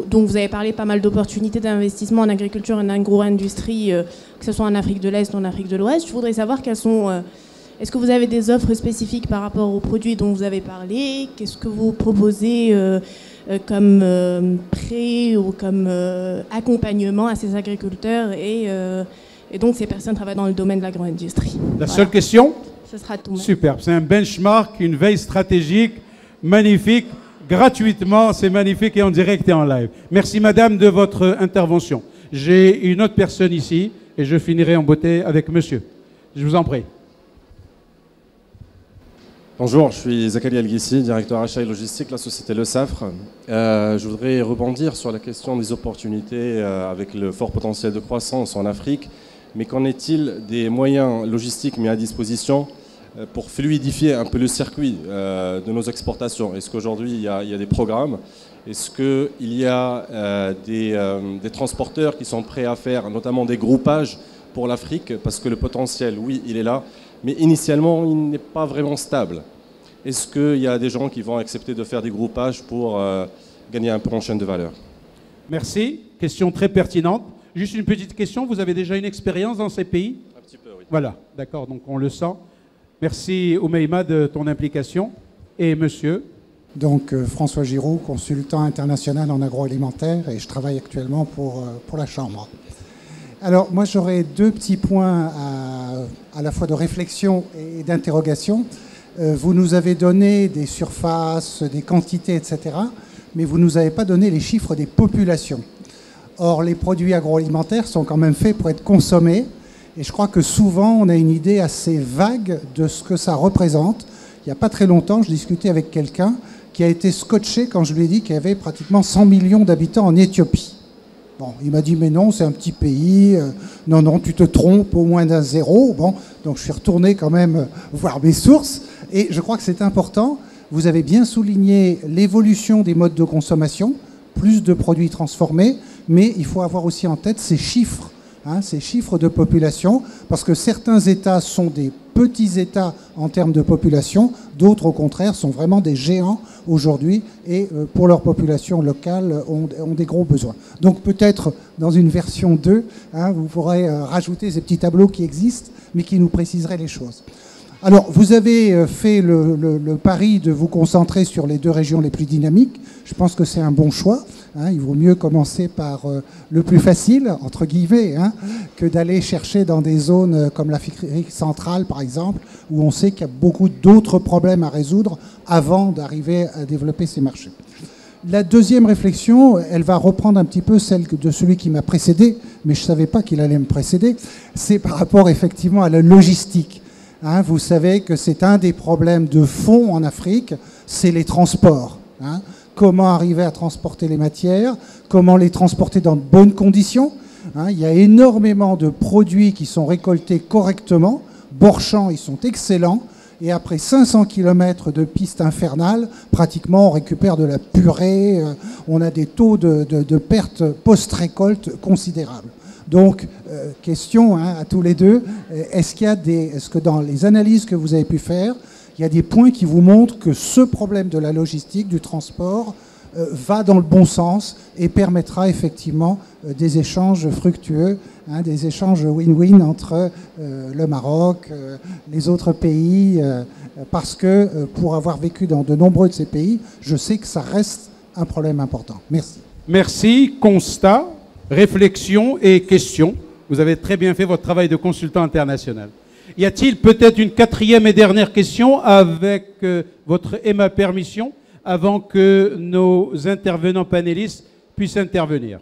donc vous avez parlé pas mal d'opportunités d'investissement en agriculture et en agro-industrie, que ce soit en Afrique de l'Est ou en Afrique de l'Ouest. Je voudrais savoir quelles sont... est-ce que vous avez des offres spécifiques par rapport aux produits dont vous avez parlé? Qu'est-ce que vous proposez comme prêt ou comme accompagnement à ces agriculteurs et donc ces personnes travaillent dans le domaine de l'agro-industrie? La seule question? Ce sera tout. Superbe. C'est un benchmark, une veille stratégique magnifique, gratuitement. C'est magnifique et en direct et en live. Merci madame de votre intervention. J'ai une autre personne ici et je finirai en beauté avec monsieur. Je vous en prie. Bonjour, je suis Zachary Al-Ghissi, directeur achat et logistique de la société Le Safre. Je voudrais rebondir sur la question des opportunités avec le fort potentiel de croissance en Afrique. Mais qu'en est-il des moyens logistiques mis à disposition pour fluidifier un peu le circuit de nos exportations? Est-ce qu'aujourd'hui il y a des programmes? Est-ce qu'il y a des transporteurs qui sont prêts à faire notamment des groupages pour l'Afrique? Parce que le potentiel, oui, il est là. Mais initialement, il n'est pas vraiment stable. Est-ce qu'il y a des gens qui vont accepter de faire des groupages pour gagner un peu en chaîne de valeur? Merci. Question très pertinente. Juste une petite question. Vous avez déjà une expérience dans ces pays? Un petit peu, oui. Voilà, d'accord. Donc on le sent. Merci, Oumeima, de ton implication. Et monsieur? Donc François Giraud, consultant international en agroalimentaire, et je travaille actuellement pour la Chambre. Alors, moi, j'aurais 2 petits points à la fois de réflexion et d'interrogation. Vous nous avez donné des surfaces, des quantités, etc., mais vous ne nous avez pas donné les chiffres des populations. Or, les produits agroalimentaires sont quand même faits pour être consommés, et je crois que souvent, on a une idée assez vague de ce que ça représente. Il n'y a pas très longtemps, je discutais avec quelqu'un qui a été scotché quand je lui ai dit qu'il y avait pratiquement 100 millions d'habitants en Éthiopie. Bon, il m'a dit, mais non, c'est un petit pays. Non, non, tu te trompes au moins d'un zéro. Bon, donc je suis retourné quand même voir mes sources. Et je crois que c'est important. Vous avez bien souligné l'évolution des modes de consommation, plus de produits transformés, mais il faut avoir aussi en tête ces chiffres, ces chiffres de population, parce que certains États sont des petits États en termes de population, d'autres au contraire sont vraiment des géants aujourd'hui et pour leur population locale ont des gros besoins. Donc peut-être dans une version 2, vous pourrez rajouter ces petits tableaux qui existent mais qui nous préciseraient les choses. Alors vous avez fait le pari de vous concentrer sur les 2 régions les plus dynamiques. Je pense que c'est un bon choix. Il vaut mieux commencer par le plus facile, entre guillemets, que d'aller chercher dans des zones comme l'Afrique centrale, par exemple, où on sait qu'il y a beaucoup d'autres problèmes à résoudre avant d'arriver à développer ces marchés. La deuxième réflexion, elle va reprendre un petit peu celle de celui qui m'a précédé, mais je ne savais pas qu'il allait me précéder, c'est par rapport effectivement à la logistique. Vous savez que c'est un des problèmes de fond en Afrique, c'est les transports. Comment arriver à transporter les matières, comment les transporter dans de bonnes conditions. Il y a énormément de produits qui sont récoltés correctement. Borchamp, ils sont excellents. Et après 500 km de pistes infernales, pratiquement, on récupère de la purée. On a des taux de perte post-récolte considérables. Donc, question à tous les deux, est-ce que dans les analyses que vous avez pu faire, il y a des points qui vous montrent que ce problème de la logistique, du transport, va dans le bon sens et permettra effectivement des échanges fructueux, des échanges win-win entre le Maroc, les autres pays, parce que pour avoir vécu dans de nombreux de ces pays, je sais que ça reste un problème important. Merci. Merci. Constat, réflexion et question. Vous avez très bien fait votre travail de consultant international. Y a-t-il peut-être une quatrième et dernière question avec votre et ma permission avant que nos intervenants panélistes puissent intervenir?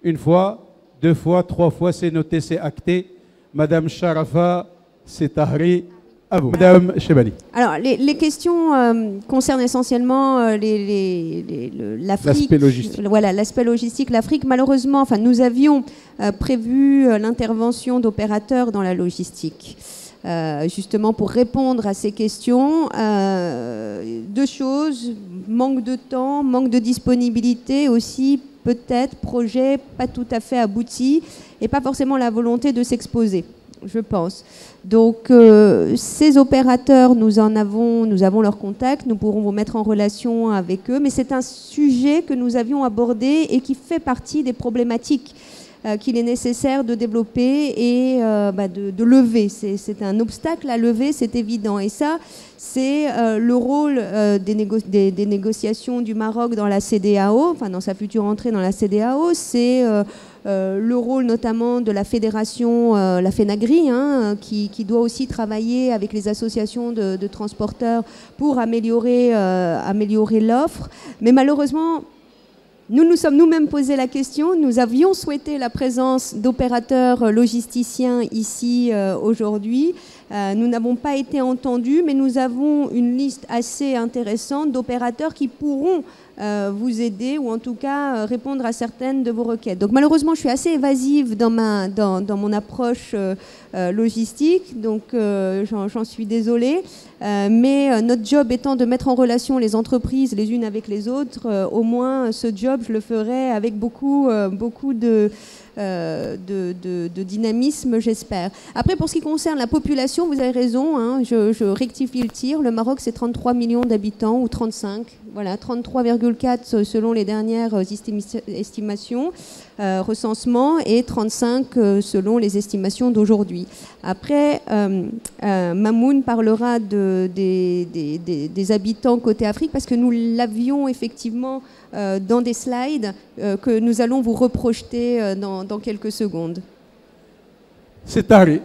Une fois, deux fois, trois fois, c'est noté, c'est acté. Madame Sharafa Setahri, à vous. Madame Chebani. Alors, les questions concernent essentiellement l'Afrique. L'aspect logistique. Voilà, l'aspect logistique. L'Afrique, malheureusement, enfin, nous avions prévu l'intervention d'opérateurs dans la logistique. Justement pour répondre à ces questions. Deux choses, manque de temps, manque de disponibilité aussi, peut-être projet pas tout à fait abouti et pas forcément la volonté de s'exposer, je pense. Donc ces opérateurs, nous avons leur contact, nous pourrons vous mettre en relation avec eux, mais c'est un sujet que nous avions abordé et qui fait partie des problématiques qu'il est nécessaire de développer et de lever. C'est un obstacle à lever, c'est évident. Et ça, c'est le rôle des négociations du Maroc dans la CEDEAO, enfin dans sa future entrée dans la CEDEAO. C'est le rôle notamment de la fédération, la FENAGRI, qui doit aussi travailler avec les associations de transporteurs pour améliorer l'offre. Mais malheureusement, nous nous sommes nous-mêmes posé la question. Nous avions souhaité la présence d'opérateurs logisticiens ici aujourd'hui. Nous n'avons pas été entendus, mais nous avons une liste assez intéressante d'opérateurs qui pourront vous aider ou en tout cas répondre à certaines de vos requêtes. Donc malheureusement, je suis assez évasive dans mon approche logistique, donc j'en suis désolée. Mais notre job étant de mettre en relation les entreprises les unes avec les autres, au moins ce job, je le ferai avec beaucoup de dynamisme, j'espère. Après, pour ce qui concerne la population, vous avez raison, je rectifie le tir. Le Maroc, c'est 33 millions d'habitants, ou 35, voilà, 33,4 selon les dernières estimations, recensement, et 35 selon les estimations d'aujourd'hui. Après, Mamoun parlera des habitants côté Afrique, parce que nous l'avions effectivement dans des slides que nous allons vous reprojeter dans quelques secondes. C'est Harry.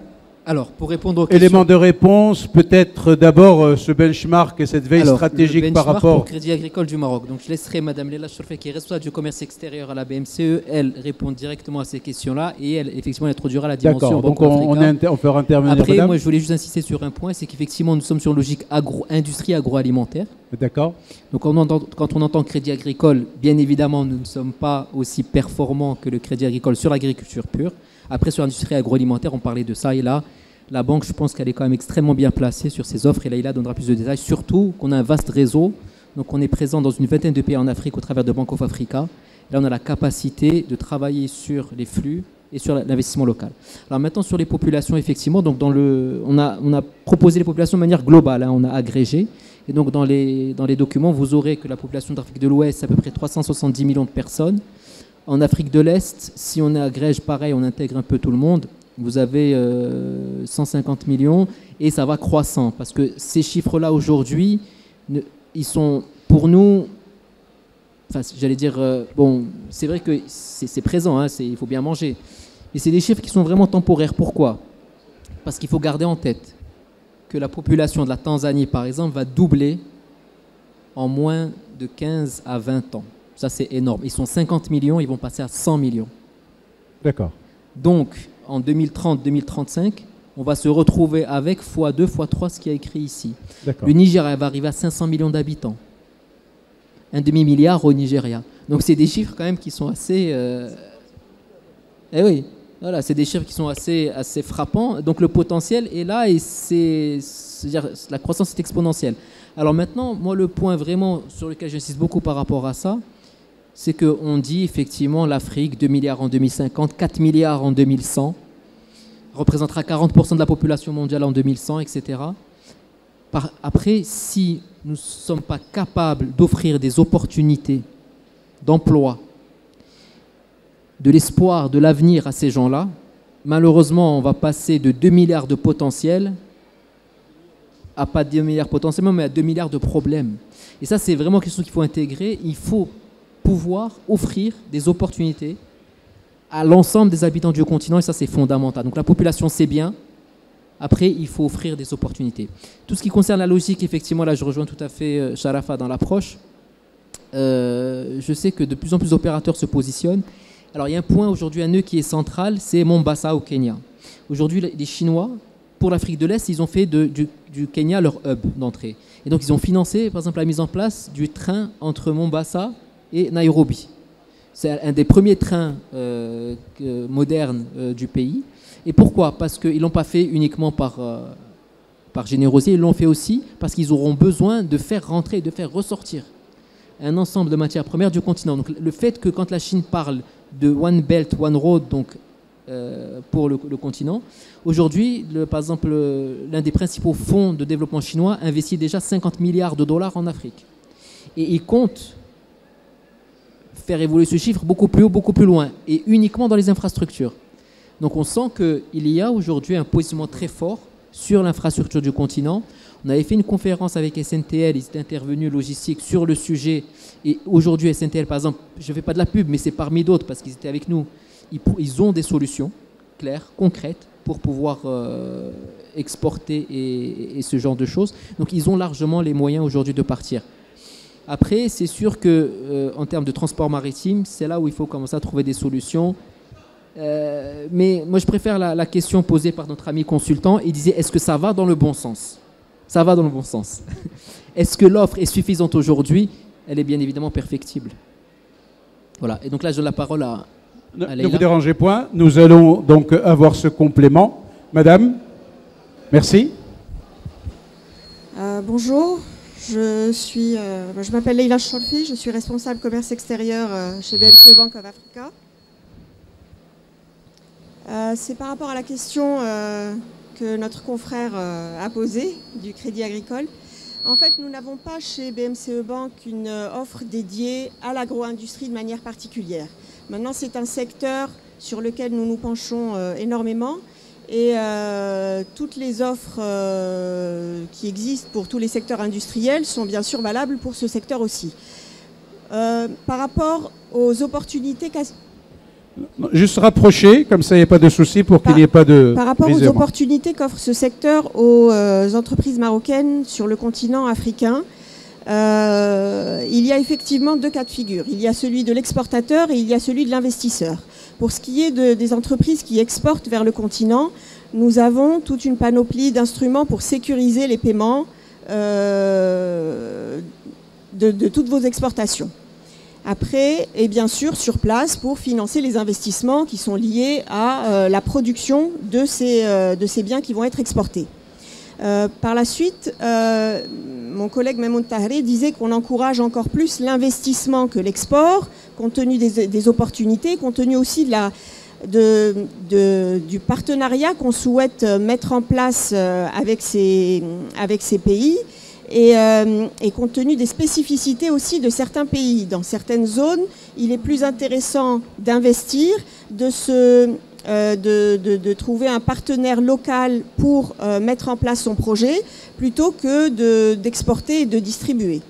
Alors, pour répondre aux questions... Élément de réponse, peut-être d'abord ce benchmark et cette veille stratégique le par rapport... pour Crédit Agricole du Maroc. Donc, je laisserai Madame Leila Chorfé, qui est responsable du commerce extérieur à la BMCE, elle répond directement à ces questions-là et elle, effectivement, introduira la dimension D'accord, donc on fera intervenir Après, Madame. moi, je voulais juste insister sur un point, c'est qu'effectivement, nous sommes sur une logique industrie agroalimentaire. D'accord. Donc, quand on entend Crédit Agricole, bien évidemment, nous ne sommes pas aussi performants que le Crédit Agricole sur l'agriculture pure. Après, sur l'industrie agroalimentaire, on parlait de ça et là, la banque, je pense qu'elle est quand même extrêmement bien placée sur ses offres et Leïla donnera plus de détails. Surtout qu'on a un vaste réseau, donc on est présent dans une vingtaine de pays en Afrique au travers de Bank of Africa. Là, on a la capacité de travailler sur les flux et sur l'investissement local. Alors maintenant, sur les populations, effectivement, donc on a proposé les populations de manière globale, on a agrégé. Et donc dans les documents, vous aurez que la population d'Afrique de l'Ouest, c'est à peu près 370 millions de personnes. En Afrique de l'Est, si on agrège pareil, on intègre un peu tout le monde, vous avez 150 millions et ça va croissant parce que ces chiffres-là aujourd'hui, ils sont pour nous, enfin j'allais dire, bon, c'est vrai que c'est présent, il faut bien manger, mais c'est des chiffres qui sont vraiment temporaires. Pourquoi ? Parce qu'il faut garder en tête que la population de la Tanzanie, par exemple, va doubler en moins de 15 à 20 ans. Ça, c'est énorme. Ils sont 50 millions, ils vont passer à 100 millions. D'accord. Donc, en 2030-2035, on va se retrouver avec x2, x3 ce qui est écrit ici. Le Nigeria va arriver à 500 millions d'habitants. Un demi-milliard au Nigeria. Donc, c'est des chiffres quand même qui sont assez... Eh oui, voilà, c'est des chiffres qui sont assez frappants. Donc, le potentiel est là et c'est-à-dire la croissance est exponentielle. Alors maintenant, moi, le point vraiment sur lequel j'insiste beaucoup par rapport à ça, c'est qu'on dit effectivement l'Afrique, 2 milliards en 2050, 4 milliards en 2100, représentera 40% de la population mondiale en 2100, etc. Après, si nous ne sommes pas capables d'offrir des opportunités d'emploi, de l'espoir, de l'avenir à ces gens-là, malheureusement, on va passer de 2 milliards de potentiel à pas 2 milliards potentiellement, mais à 2 milliards de problèmes. Et ça, c'est vraiment quelque chose qu'il faut intégrer. Il faut pouvoir offrir des opportunités à l'ensemble des habitants du continent, et ça, c'est fondamental. Donc la population, c'est bien. Après, il faut offrir des opportunités. Tout ce qui concerne la logique, effectivement, là, je rejoins tout à fait Sharafa dans l'approche. Je sais que de plus en plus d'opérateurs se positionnent. Alors, il y a un point aujourd'hui, un nœud qui est central, c'est Mombasa au Kenya. Aujourd'hui, les Chinois, pour l'Afrique de l'Est, ils ont fait du Kenya leur hub d'entrée. Et donc, ils ont financé, par exemple, la mise en place du train entre Mombasa et Nairobi. C'est un des premiers trains modernes du pays. Et pourquoi? Parce qu'ils ne l'ont pas fait uniquement par générosité, ils l'ont fait aussi parce qu'ils auront besoin de faire rentrer, de faire ressortir un ensemble de matières premières du continent. Donc le fait que quand la Chine parle de One Belt, One Road, donc, pour le continent, aujourd'hui, par exemple, l'un des principaux fonds de développement chinois investit déjà 50 milliards de dollars en Afrique. Et il compte faire évoluer ce chiffre beaucoup plus haut, beaucoup plus loin, et uniquement dans les infrastructures. Donc on sent qu'il y a aujourd'hui un positionnement très fort sur l'infrastructure du continent. On avait fait une conférence avec SNTL, ils étaient intervenus logistique sur le sujet. Et aujourd'hui, SNTL, par exemple, je ne fais pas de la pub, mais c'est parmi d'autres parce qu'ils étaient avec nous. Ils ont des solutions claires, concrètes, pour pouvoir exporter et ce genre de choses. Donc ils ont largement les moyens aujourd'hui de partir. Après, c'est sûr qu'en termes de transport maritime, c'est là où il faut commencer à trouver des solutions. Mais moi, je préfère la question posée par notre ami consultant. Il disait, est-ce que ça va dans le bon sens? Ça va dans le bon sens. Est-ce que l'offre est suffisante aujourd'hui? Elle est bien évidemment perfectible. Voilà. Et donc là, je donne la parole à Leïla. Ne vous dérangez point. Nous allons donc avoir ce complément. Madame, merci. Bonjour. Je m'appelle Leïla Cholfi. Je suis responsable commerce extérieur chez BMCE Bank of Africa. C'est par rapport à la question que notre confrère a posée du Crédit Agricole. En fait, nous n'avons pas chez BMCE Bank une offre dédiée à l'agro-industrie de manière particulière. Maintenant, c'est un secteur sur lequel nous nous penchons énormément et toutes les offres qui existent pour tous les secteurs industriels sont bien sûr valables pour ce secteur aussi. Par rapport aux opportunités... Juste rapprocher, comme ça il n'y a pas de souci pour qu'il n'y ait pas de... Par rapport aux opportunités qu'offre ce secteur aux entreprises marocaines sur le continent africain, il y a effectivement deux cas de figure. Il y a celui de l'exportateur et il y a celui de l'investisseur. Pour ce qui est des entreprises qui exportent vers le continent, nous avons toute une panoplie d'instruments pour sécuriser les paiements de toutes vos exportations. Après, et bien sûr sur place pour financer les investissements qui sont liés à la production de ces biens qui vont être exportés. Par la suite, mon collègue Mamoun Tahri disait qu'on encourage encore plus l'investissement que l'export, compte tenu des opportunités, compte tenu aussi du partenariat qu'on souhaite mettre en place avec ces pays. Et compte tenu des spécificités aussi de certains pays. Dans certaines zones, il est plus intéressant d'investir, de trouver un partenaire local pour mettre en place son projet, plutôt que d'exporter et de distribuer.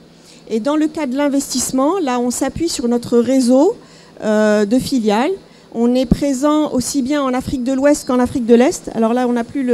Et dans le cas de l'investissement, là, on s'appuie sur notre réseau de filiales. On est présent aussi bien en Afrique de l'Ouest qu'en Afrique de l'Est. Alors là, on n'a plus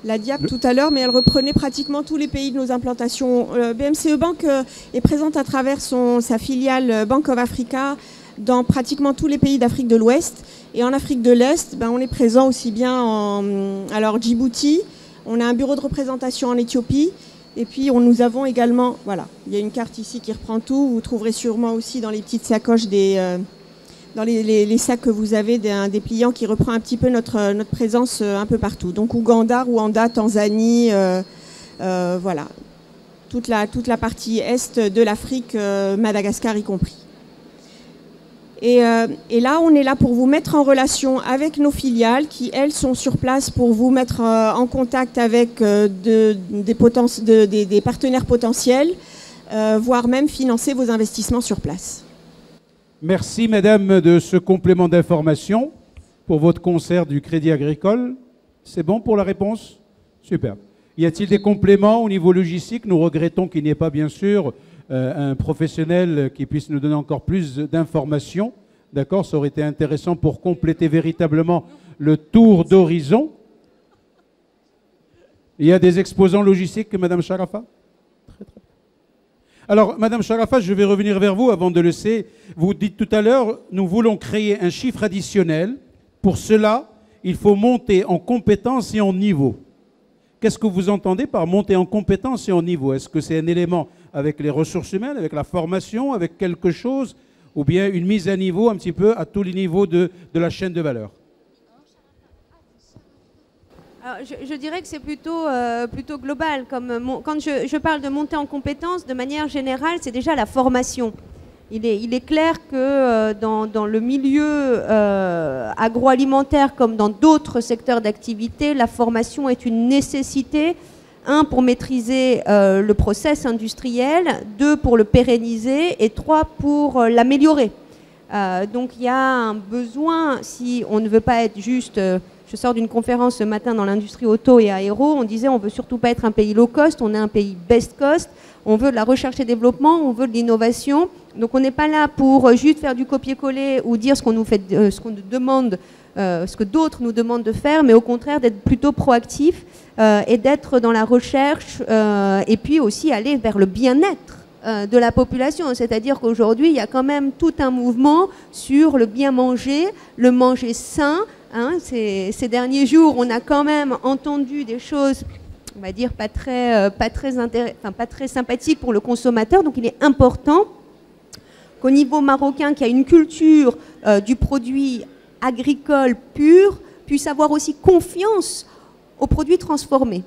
la diap tout à l'heure, mais elle reprenait pratiquement tous les pays de nos implantations. BMCE Bank est présente à travers sa filiale Bank of Africa dans pratiquement tous les pays d'Afrique de l'Ouest. Et en Afrique de l'Est, on est présent aussi bien alors Djibouti, on a un bureau de représentation en Éthiopie, et puis nous avons également, voilà, il y a une carte ici qui reprend tout, vous trouverez sûrement aussi dans les petites sacoches dans les sacs que vous avez d'un dépliant qui reprend un petit peu notre présence un peu partout. Donc Ouganda, Rwanda, Tanzanie, voilà, toute la partie est de l'Afrique, Madagascar y compris. Et là, on est là pour vous mettre en relation avec nos filiales qui, elles, sont sur place pour vous mettre en contact avec des partenaires potentiels, voire même financer vos investissements sur place. Merci, madame, de ce complément d'information pour votre concert du Crédit Agricole. C'est bon pour la réponse? Super. Y a-t-il des compléments au niveau logistique? Nous regrettons qu'il n'y ait pas, bien sûr, un professionnel qui puisse nous donner encore plus d'informations. D'accord? Ça aurait été intéressant pour compléter véritablement le tour d'horizon. Il y a des exposants logistiques, madame Charafa? Très, très bien. Alors, madame Charafa, je vais revenir vers vous avant de laisser. Vous dites tout à l'heure, nous voulons créer un chiffre additionnel. Pour cela, il faut monter en compétences et en niveau. Qu'est-ce que vous entendez par monter en compétences et en niveau? Est-ce que c'est un élément avec les ressources humaines, avec la formation, avec quelque chose, ou bien une mise à niveau un petit peu à tous les niveaux de la chaîne de valeur? Alors, je dirais que c'est plutôt global. Quand je parle de monter en compétences, de manière générale, c'est déjà la formation. Il est clair que dans le milieu agroalimentaire, comme dans d'autres secteurs d'activité, la formation est une nécessité. 1, pour maîtriser le process industriel, 2, pour le pérenniser, et 3, pour l'améliorer. Donc il y a un besoin, si on ne veut pas être juste... je sors d'une conférence ce matin dans l'industrie auto et aéro, on disait on ne veut surtout pas être un pays low cost, on est un pays best cost, on veut de la recherche et développement, on veut de l'innovation. Donc on n'est pas là pour juste faire du copier-coller ou dire ce qu'on nous demande, ce que d'autres nous demandent de faire, mais au contraire d'être plutôt proactif et d'être dans la recherche et puis aussi aller vers le bien-être de la population. C'est-à-dire qu'aujourd'hui, il y a quand même tout un mouvement sur le bien manger, le manger sain. Hein, ces derniers jours, on a quand même entendu des choses, on va dire, pas très sympathiques pour le consommateur. Donc il est important qu'au niveau marocain, qui a une culture du produit agricole pur, puisse avoir aussi confiance aux produits transformés.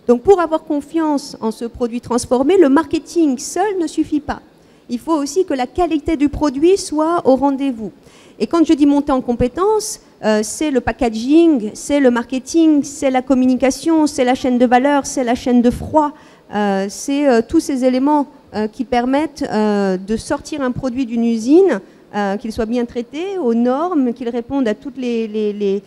Donc pour avoir confiance en ce produit transformé, le marketing seul ne suffit pas. Il faut aussi que la qualité du produit soit au rendez-vous. Et quand je dis monter en compétences, c'est le packaging, c'est le marketing, c'est la communication, c'est la chaîne de valeur, c'est la chaîne de froid, c'est tous ces éléments qui permettent de sortir un produit d'une usine, qu'il soit bien traité, aux normes, qu'il réponde à toutes les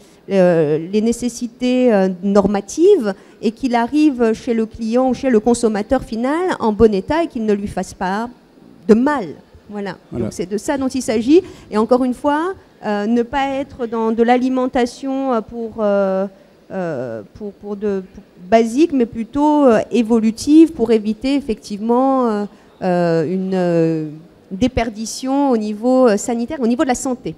nécessités normatives et qu'il arrive chez le client ou chez le consommateur final en bon état et qu'il ne lui fasse pas de mal. Voilà. Donc c'est de ça dont il s'agit. Et encore une fois, ne pas être dans de l'alimentation pour basique, mais plutôt évolutive pour éviter effectivement une déperdition au niveau sanitaire, au niveau de la santé.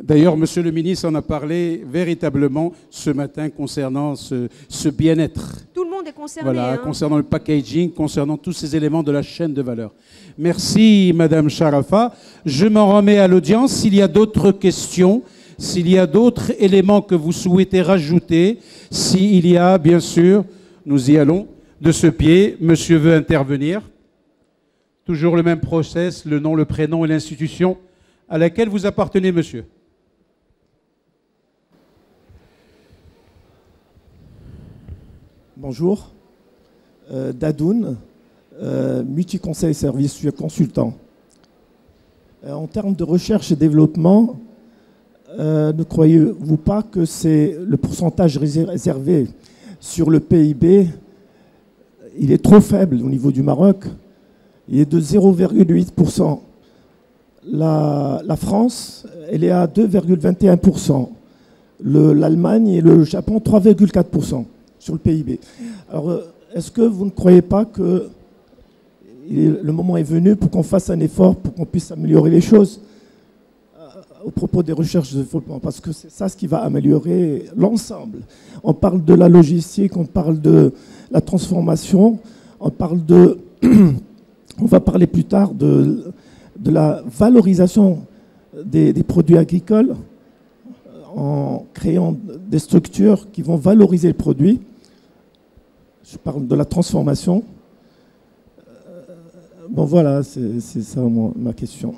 D'ailleurs, monsieur le ministre en a parlé véritablement ce matin concernant ce bien-être. Tout le monde est concerné. Voilà, concernant le packaging, concernant tous ces éléments de la chaîne de valeur. Merci, madame Charafa. Je m'en remets à l'audience. S'il y a d'autres questions, s'il y a d'autres éléments que vous souhaitez rajouter, s'il y a, bien sûr, nous y allons. De ce pied, monsieur veut intervenir. Toujours le même process, le nom, le prénom et l'institution à laquelle vous appartenez, monsieur. Bonjour, Dadoun, multi-conseil service, je suis consultant. En termes de recherche et développement, ne croyez-vous pas que c'est le pourcentage réservé sur le PIB, il est trop faible au niveau du Maroc, il est de 0,8%. La France, elle est à 2,21%. L'Allemagne et le Japon, 3,4% sur le PIB. Alors, est-ce que vous ne croyez pas que le moment est venu pour qu'on fasse un effort, pour qu'on puisse améliorer les choses au propos des recherches de développement? Parce que c'est ça ce qui va améliorer l'ensemble. On parle de la logistique, on parle de la transformation, on parle de... on va parler plus tard de la valorisation des produits agricoles en créant des structures qui vont valoriser le produit. Je parle de la transformation. Bon, voilà, c'est ça ma question.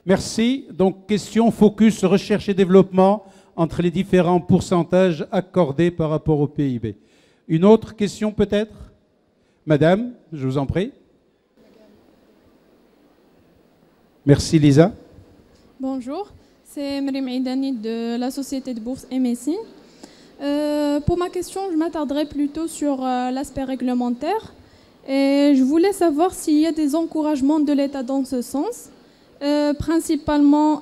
Merci. Donc, question focus recherche et développement entre les différents pourcentages accordés par rapport au PIB. Une autre question peut-être? Madame, je vous en prie. Merci Lisa. Bonjour, c'est Marim Aidani de la société de bourse MSI. Pour ma question, je m'attarderai plutôt sur l'aspect réglementaire. Et je voulais savoir s'il y a des encouragements de l'État dans ce sens, principalement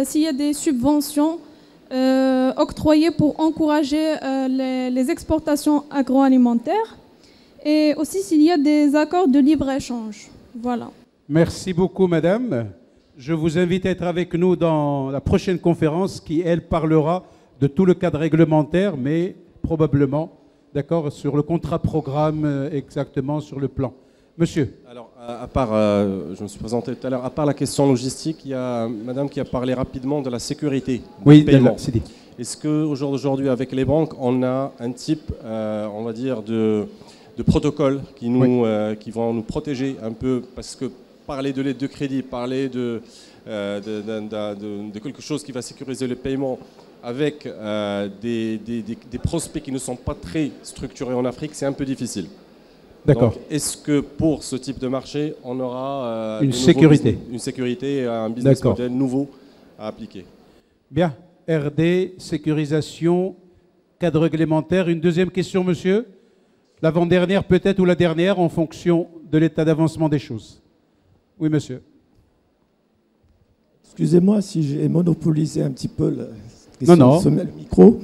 s'il y a des subventions octroyées pour encourager les exportations agroalimentaires et aussi s'il y a des accords de libre-échange. Voilà. Merci beaucoup, madame. Je vous invite à être avec nous dans la prochaine conférence qui, elle, parlera de tout le cadre réglementaire, mais probablement, d'accord, sur le contrat-programme, exactement sur le plan. Monsieur. Alors, à part, je me suis présenté tout à l'heure, à part la question logistique, il y a madame qui a parlé rapidement de la sécurité du paiement. C'est dit. Est-ce qu'aujourd'hui, avec les banques, on a un type, on va dire, de protocole qui vont nous protéger un peu, parce que parler de l'aide de crédit, parler de quelque chose qui va sécuriser le paiement avec des prospects qui ne sont pas très structurés en Afrique, c'est un peu difficile. D'accord. Est-ce que pour ce type de marché, on aura une sécurité et un business model nouveau à appliquer? Bien. RD, sécurisation, cadre réglementaire. Une deuxième question, monsieur? L'avant-dernière peut-être ou la dernière en fonction de l'état d'avancement des choses. Oui, monsieur. Excusez-moi si j'ai monopolisé un petit peu la question sur le micro,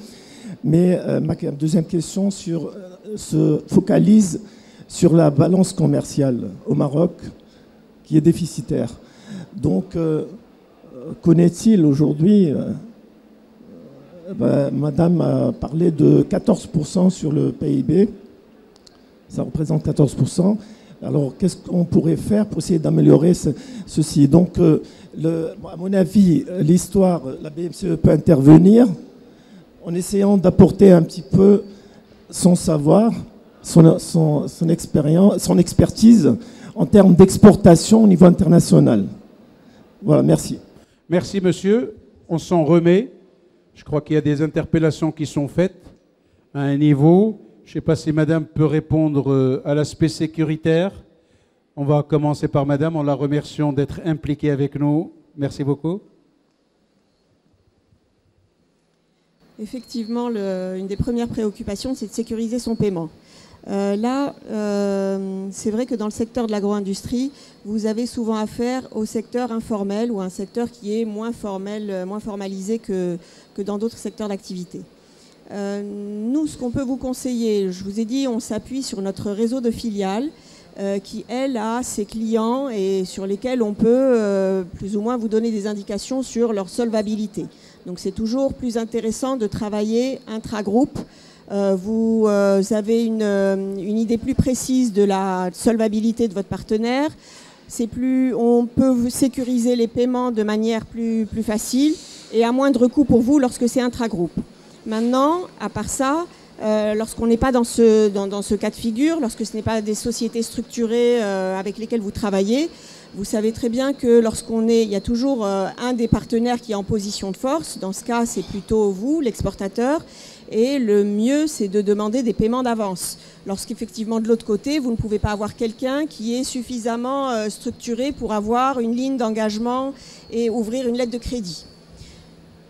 mais ma deuxième question se focalise sur la balance commerciale au Maroc qui est déficitaire. Donc, connaît-il aujourd'hui, madame a parlé de 14% sur le PIB, ça représente 14%. Alors, qu'est-ce qu'on pourrait faire pour essayer d'améliorer ceci? Donc, à mon avis, l'histoire, la BMCE peut intervenir en essayant d'apporter un petit peu son savoir, son expérience, son expertise en termes d'exportation au niveau international. Voilà, merci. Merci, monsieur. On s'en remet. Je crois qu'il y a des interpellations qui sont faites à un niveau. Je ne sais pas si madame peut répondre à l'aspect sécuritaire. On va commencer par madame en la remerciant d'être impliquée avec nous. Merci beaucoup. Effectivement, une des premières préoccupations, c'est de sécuriser son paiement. Là, c'est vrai que dans le secteur de l'agro-industrie, vous avez souvent affaire au secteur informel ou un secteur qui est moins formel, moins formalisé que dans d'autres secteurs d'activité. Nous, ce qu'on peut vous conseiller, je vous ai dit, on s'appuie sur notre réseau de filiales qui, elle, a ses clients et sur lesquels on peut plus ou moins vous donner des indications sur leur solvabilité. Donc c'est toujours plus intéressant de travailler intra-groupe. Vous avez une idée plus précise de la solvabilité de votre partenaire. On peut vous sécuriser les paiements de manière plus facile et à moindre coût pour vous lorsque c'est intra-groupe. Maintenant, à part ça, lorsqu'on n'est pas dans ce cas de figure, lorsque ce n'est pas des sociétés structurées avec lesquelles vous travaillez, vous savez très bien que il y a toujours un des partenaires qui est en position de force. Dans ce cas, c'est plutôt vous, l'exportateur. Et le mieux, c'est de demander des paiements d'avance. Lorsqu'effectivement, de l'autre côté, vous ne pouvez pas avoir quelqu'un qui est suffisamment structuré pour avoir une ligne d'engagement et ouvrir une lettre de crédit.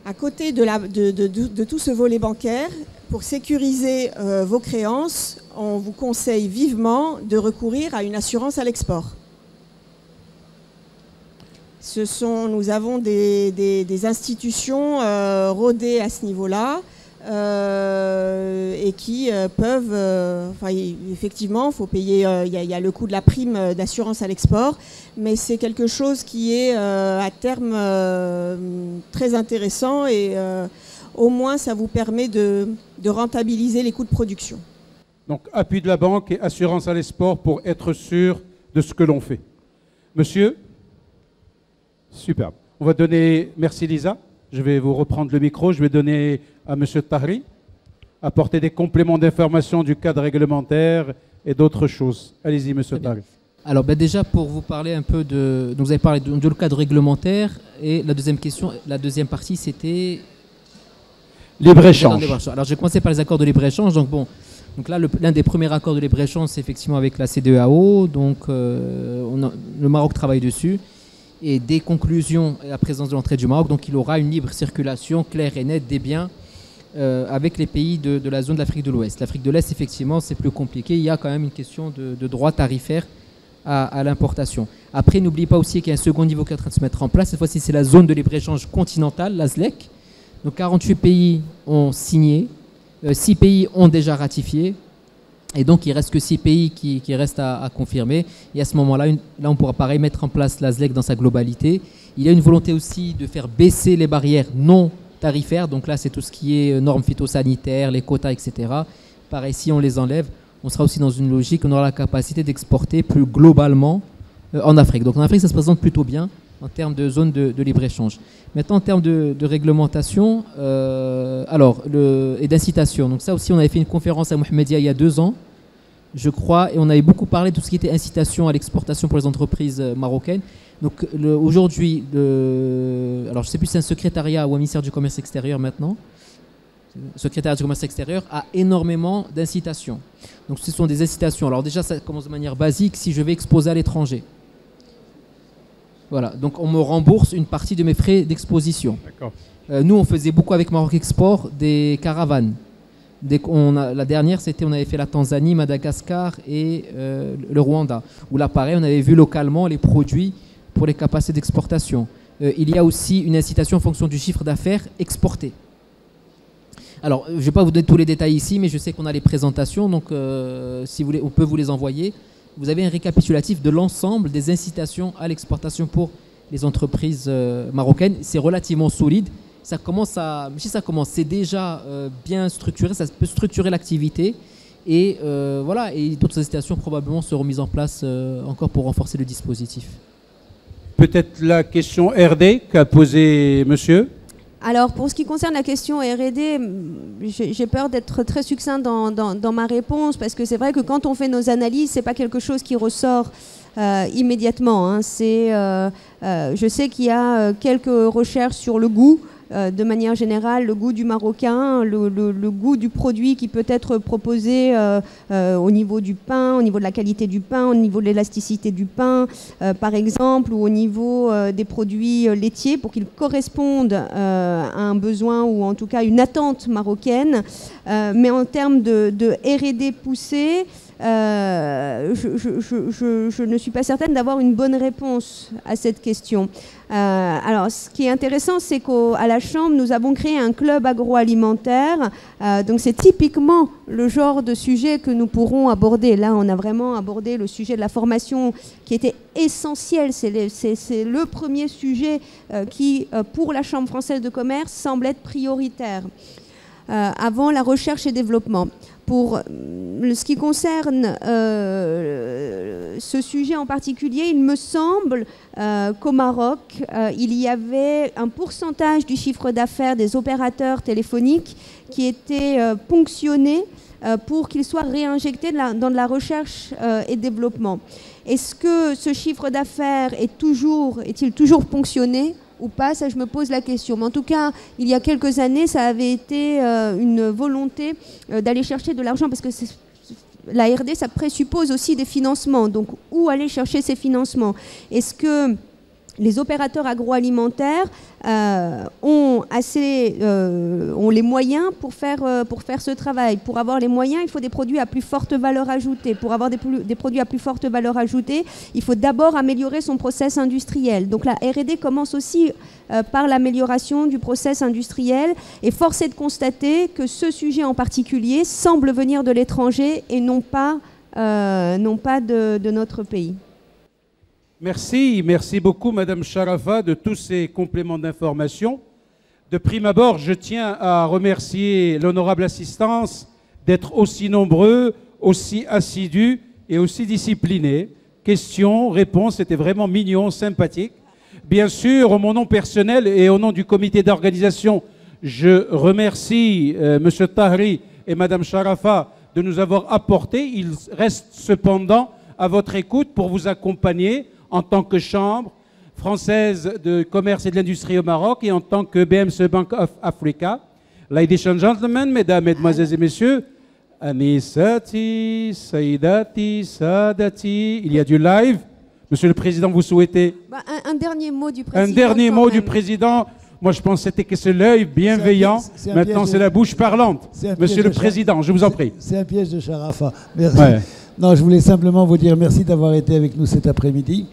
À côté de tout ce volet bancaire, pour sécuriser vos créances, on vous conseille vivement de recourir à une assurance à l'export. Nous avons des institutions rodées à ce niveau-là et qui peuvent... effectivement, il faut payer... Il y a le coût de la prime d'assurance à l'export, mais c'est quelque chose qui est à terme très intéressant et au moins ça vous permet de rentabiliser les coûts de production. Donc appui de la banque et assurance à l'export pour être sûr de ce que l'on fait. Monsieur? Superbe. On va donner... Merci Lisa. Je vais vous reprendre le micro. Je vais donner à monsieur Tahri apporter des compléments d'information du cadre réglementaire et d'autres choses. Allez-y, monsieur Tahri. Alors déjà pour vous parler un peu de... Donc vous avez parlé de le cadre réglementaire et la deuxième question, la deuxième partie c'était... Libre-échange. Alors je vais commencer par les accords de libre-échange. Donc là, l'un des premiers accords de libre-échange, c'est effectivement avec la CEDEAO. Donc, le Maroc travaille dessus. Et des conclusions à la présence de l'entrée du Maroc, donc il aura une libre circulation claire et nette des biens avec les pays de la zone de l'Afrique de l'Ouest. L'Afrique de l'Est, effectivement, c'est plus compliqué. Il y a quand même une question de droit tarifaire à l'importation. Après, n'oubliez pas aussi qu'il y a un second niveau qui est en train de se mettre en place. Cette fois-ci, c'est la zone de libre-échange continentale, la ZLEC. Donc 48 pays ont signé. 6 pays ont déjà ratifié et donc il ne reste que 6 pays qui restent à confirmer et à ce moment-là, on pourra pareil mettre en place la ZLEC dans sa globalité. Il y a une volonté aussi de faire baisser les barrières non tarifaires, donc là c'est tout ce qui est normes phytosanitaires, les quotas, etc. Pareil, si on les enlève, on sera aussi dans une logique, on aura la capacité d'exporter plus globalement en Afrique. Donc en Afrique, ça se présente plutôt bien en termes de zone de libre-échange. Maintenant, en termes de réglementation et d'incitation, donc ça aussi, on avait fait une conférence à Mohamedia il y a 2 ans, je crois, et on avait beaucoup parlé de tout ce qui était incitation à l'exportation pour les entreprises marocaines. Donc aujourd'hui, alors je ne sais plus si c'est un secrétariat ou un ministère du Commerce extérieur maintenant, le secrétariat du Commerce extérieur a énormément d'incitations. Donc ce sont des incitations. Alors déjà, ça commence de manière basique, si je vais exposer à l'étranger. Voilà, donc on me rembourse une partie de mes frais d'exposition. Nous, on faisait beaucoup avec Maroc Export des caravanes. La dernière, on avait fait la Tanzanie, Madagascar et le Rwanda. Où là, pareil, on avait vu localement les produits pour les capacités d'exportation. Il y a aussi une incitation en fonction du chiffre d'affaires exporté. Alors, je ne vais pas vous donner tous les détails ici, mais je sais qu'on a les présentations, donc si vous voulez, on peut vous les envoyer. Vous avez un récapitulatif de l'ensemble des incitations à l'exportation pour les entreprises marocaines. C'est relativement solide. C'est déjà bien structuré, ça peut structurer l'activité. Et voilà, et d'autres incitations probablement seront mises en place encore pour renforcer le dispositif. Peut-être la question RD qu'a posée monsieur. Alors, pour ce qui concerne la question R&D, j'ai peur d'être très succinct dans ma réponse, parce que c'est vrai que quand on fait nos analyses, ce n'est pas quelque chose qui ressort immédiatement. Hein. Je sais qu'il y a quelques recherches sur le goût. De manière générale, le goût du marocain, le goût du produit qui peut être proposé au niveau du pain, au niveau de la qualité du pain, au niveau de l'élasticité du pain, par exemple, ou au niveau des produits laitiers pour qu'ils correspondent à un besoin ou en tout cas une attente marocaine. Mais en termes de R&D poussé, je ne suis pas certaine d'avoir une bonne réponse à cette question. Alors, ce qui est intéressant, c'est qu'à la Chambre, nous avons créé un club agroalimentaire. Donc, c'est typiquement le genre de sujet que nous pourrons aborder. Là, on a vraiment abordé le sujet de la formation qui était essentiel. C'est le premier sujet qui, pour la Chambre française de commerce, semble être prioritaire. Avant la recherche et développement. Pour ce qui concerne ce sujet en particulier, il me semble qu'au Maroc, il y avait un pourcentage du chiffre d'affaires des opérateurs téléphoniques qui était ponctionné pour qu'il soit réinjecté dans de la recherche et développement. Est-ce que ce chiffre d'affaires est-il toujours ponctionné ou pas, ça je me pose la question. Mais en tout cas, il y a quelques années, ça avait été une volonté d'aller chercher de l'argent, parce que la R&D, ça présuppose aussi des financements. Donc, où aller chercher ces financements? Est-ce que les opérateurs agroalimentaires ont les moyens pour faire ce travail? Pour avoir les moyens, il faut des produits à plus forte valeur ajoutée. Pour avoir des produits à plus forte valeur ajoutée, il faut d'abord améliorer son process industriel. Donc la R&D commence aussi par l'amélioration du process industriel. Et force est de constater que ce sujet en particulier semble venir de l'étranger et non pas de notre pays. Merci beaucoup Madame Sharafa de tous ces compléments d'information. De prime abord, je tiens à remercier l'honorable assistance d'être aussi nombreux, aussi assidus et aussi disciplinés. Questions, réponses, c'était vraiment mignon, sympathique. Bien sûr, au mon nom personnel et au nom du comité d'organisation, je remercie Monsieur Tahri et Madame Sharafa de nous avoir apporté. Il reste cependant à votre écoute pour vous accompagner en tant que Chambre française de commerce et de l'industrie au Maroc et en tant que BMC Bank of Africa. Ladies and gentlemen, mesdames, mesdemoiselles et messieurs, Anisati, Saïdati, Sadati, il y a du live. Monsieur le Président, vous souhaitez un dernier mot du Président. Un dernier mot du Président. Moi, je pensais que c'était l'œil bienveillant. Maintenant, c'est la bouche parlante. Monsieur le Président, je vous en prie. C'est un piège de Sharafa. Merci. Ouais. Non, je voulais simplement vous dire merci d'avoir été avec nous cet après-midi.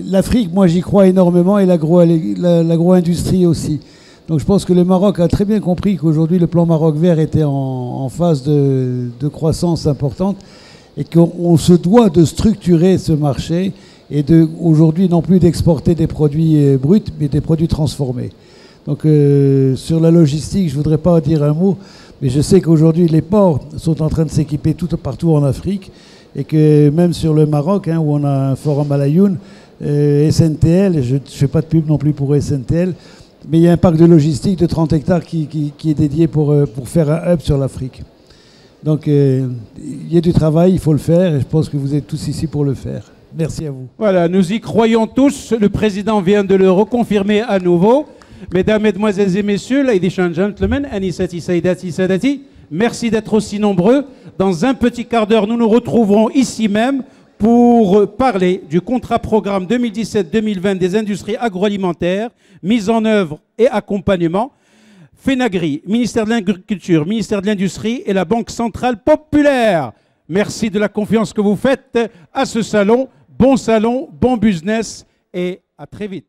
L'Afrique, moi, j'y crois énormément et l'agro-industrie aussi. Donc je pense que le Maroc a très bien compris qu'aujourd'hui le plan Maroc vert était en phase de croissance importante et qu'on se doit de structurer ce marché et aujourd'hui non plus d'exporter des produits bruts mais des produits transformés. Donc sur la logistique, je ne voudrais pas dire un mot, mais je sais qu'aujourd'hui les ports sont en train de s'équiper partout en Afrique et que même sur le Maroc, où on a un forum à Laayoune, SNTL, je ne fais pas de pub non plus pour SNTL, mais il y a un parc de logistique de 30 hectares qui est dédié pour faire un hub sur l'Afrique. Donc il y a du travail, il faut le faire, et je pense que vous êtes tous ici pour le faire. Merci à vous. Voilà, nous y croyons tous. Le Président vient de le reconfirmer à nouveau. Mesdames, Mesdemoiselles et Messieurs, ladies and gentlemen, Anisati, Saïdati, Sadati, merci d'être aussi nombreux. Dans un petit quart d'heure, nous nous retrouverons ici même pour parler du contrat programme 2017-2020 des industries agroalimentaires, mise en œuvre et accompagnement, FENAGRI, ministère de l'Agriculture, ministère de l'Industrie et la Banque Centrale Populaire. Merci de la confiance que vous faites à ce salon. Bon business et à très vite.